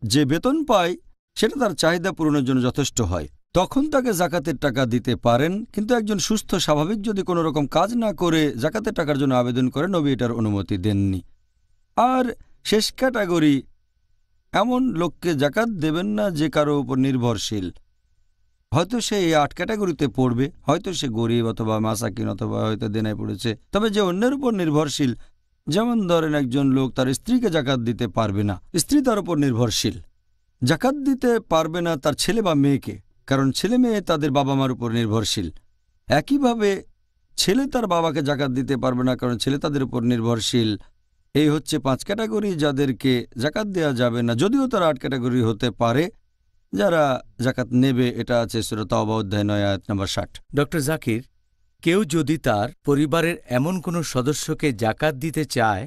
যে বেতন পায় সেটা তার চাহিদা পূরণের জন্য যথেষ্ট হয়, তখন তাকে জাকাতের টাকা দিতে পারেন। কিন্তু একজন সুস্থ স্বাভাবিক যদি কোনো রকম কাজ না করে জাকাতের টাকার জন্য আবেদন করে, নবী এটার অনুমতি দেননি। আর শেষ ক্যাটাগরি, এমন লোককে জাকাত দেবেন না যে কারো উপর নির্ভরশীল। হয়তো সে এই 8 ক্যাটাগরিতে পড়বে, হয়তো সে গরিব অথবা মাসাকিন অথবা হয়তো দেনায় পড়েছে, তবে যে অন্যের উপর নির্ভরশীল, যেমন ধরেন একজন লোক তার স্ত্রীকে জাকাত দিতে পারবে না, স্ত্রী তার উপর নির্ভরশীল। জাকাত দিতে পারবে না তার ছেলে বা মেয়েকে, কারণ ছেলে মেয়ে তাদের বাবা মার উপর নির্ভরশীল। একইভাবে ছেলে তার বাবাকে জাকাত দিতে পারবে না, কারণ ছেলে তাদের উপর নির্ভরশীল। এই হচ্ছে 5 ক্যাটাগরি যাদেরকে জাকাত দেওয়া যাবে না, যদিও তারা 8 ক্যাটাগরি হতে পারে যারা জাকাত নেবে। এটা আছে সূরা তাওবা অধ্যায় 9 আয়াত নম্বর 60। ডক্টর জাকির, কেউ যদি তার পরিবারের এমন কোনো সদস্যকে জাকাত দিতে চায়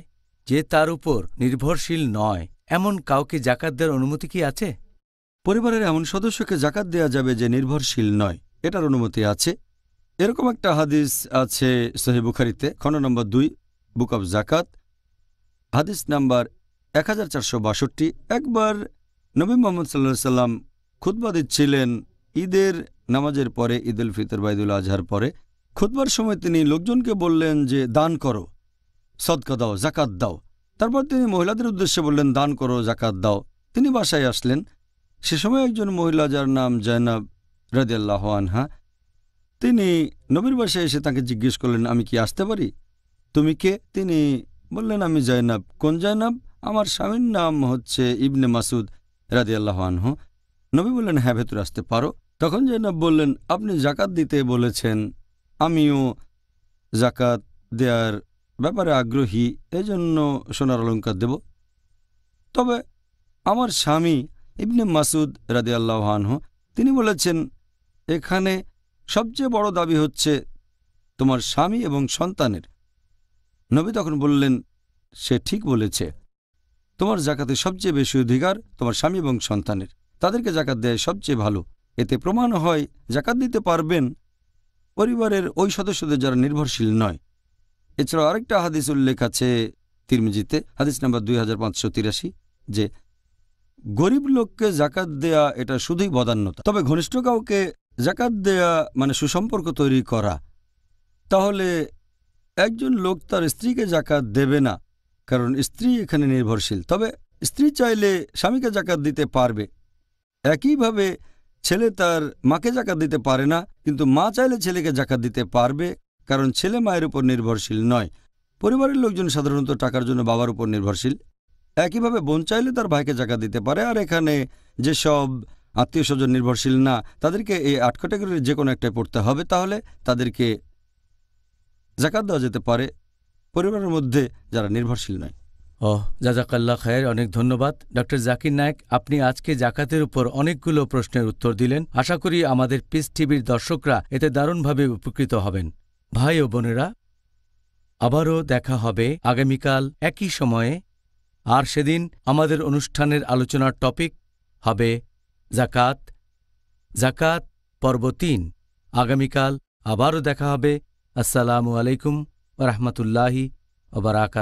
যে তার উপর নির্ভরশীল নয়, এমন কাউকে জাকাত দেওয়ার অনুমতি কি আছে? পরিবারের এমন সদস্যকে জাকাত দেওয়া যাবে যে নির্ভরশীল নয়, এটার অনুমতি আছে। এরকম একটা হাদিস আছে সহিহ বুখারীতে, খণ্ড নম্বর 2, বুক অব জাকাত, হাদিস নাম্বার 1462। একবার নবী মুহাম্মদ সাল্লাল্লাহু আলাইহি সাল্লাম খুতবা দিচ্ছিলেন ঈদের নামাজের পরে, ঈদ উল ফিতর বা ঈদুল আজহার পরে। খুতবার সময় তিনি লোকজনকে বললেন যে দান করো, সদকা দাও, জাকাত দাও। তারপর তিনি মহিলাদের উদ্দেশ্যে বললেন দান করো, জাকাত দাও। তিনি বাসায় আসলেন। সে সময় একজন মহিলা যার নাম জয়নাব রাদিয়াল্লাহু আনহা, তিনি নবীর বাসায় এসে তাকে জিজ্ঞেস করলেন, আমি কি আসতে পারি? তুমি কে? তিনি বললেন, আমি জয়নাব। কোন জয়নাব? আমার স্বামীর নাম হচ্ছে ইবনে মাসুদ রাদিয়াল্লাহু আনহু। নবী বললেন, হ্যাঁ, ভেতরে আসতে পারো। তখন জয়নাব বললেন, আপনি জাকাত দিতে বলেছেন, আমিও জাকাত দেওয়ার ব্যাপারে আগ্রহী, এজন্য সোনার অলংকার দেব। তবে আমার স্বামী ইবনে মাসুদ রাদিয়াল্লাহু আনহু তিনি বলেছেন, এখানে সবচেয়ে বড় দাবি হচ্ছে তোমার স্বামী এবং সন্তানের। নবী তখন বললেন, সে ঠিক বলেছে, তোমার জাকাতে সবচেয়ে বেশি অধিকার তোমার স্বামী এবং সন্তানের, তাদেরকে জাকাত দেয় সবচেয়ে ভালো। এতে প্রমাণ হয় জাকাত দিতে পারবেন পরিবারের ওই সদস্যদের যারা নির্ভরশীল নয়। এছাড়াও আরেকটা হাদিস উল্লেখ আছে তিরমিজিতে, হাদিস নাম্বার 2583, যে গরিব লোককে জাকাত দেয়া এটা শুধুই বদান্যতা, তবে ঘনিষ্ঠ কাউকে জাকাত দেয়া মানে সুসম্পর্ক তৈরি করা। তাহলে একজন লোক তার স্ত্রীকে জাকাত দেবে না, কারণ স্ত্রী এখানে নির্ভরশীল। তবে স্ত্রী চাইলে স্বামীকে জাকাত দিতে পারবে। একইভাবে ছেলে তার মাকে জাকাত দিতে পারে না, কিন্তু মা চাইলে ছেলেকে জাকাত দিতে পারবে, কারণ ছেলে মায়ের উপর নির্ভরশীল নয়। পরিবারের লোকজন সাধারণত টাকার জন্য বাবার উপর নির্ভরশীল। একইভাবে বোন চাইলে তার ভাইকে জাকাত দিতে পারে। আর এখানে যেসব আত্মীয় স্বজন নির্ভরশীল না, তাদেরকে এই 8 ক্যাটাগরির যে কোনো একটাই পড়তে হবে, তাহলে তাদেরকে জাকাত দেওয়া যেতে পারে পরিবারের মধ্যে যারা নির্ভরশীল নয়। জাজাকাল্লাহ খায়ের, অনেক ধন্যবাদ ডক্টর জাকির নায়েক। আপনি আজকে জাকাতের উপর অনেকগুলো প্রশ্নের উত্তর দিলেন। আশা করি আমাদের পিস টিভির দর্শকরা এতে দারুণভাবে উপকৃত হবেন। ভাই ও বোনেরা, আবারও দেখা হবে আগামীকাল একই সময়ে। আর সেদিন আমাদের অনুষ্ঠানের আলোচনার টপিক হবে জাকাত, জাকাত পর্ব 3। আগামীকাল আবারও দেখা হবে। আসসালামু আলাইকুম ওয়া রাহমাতুল্লাহি ওয়া বারাকাতুহু।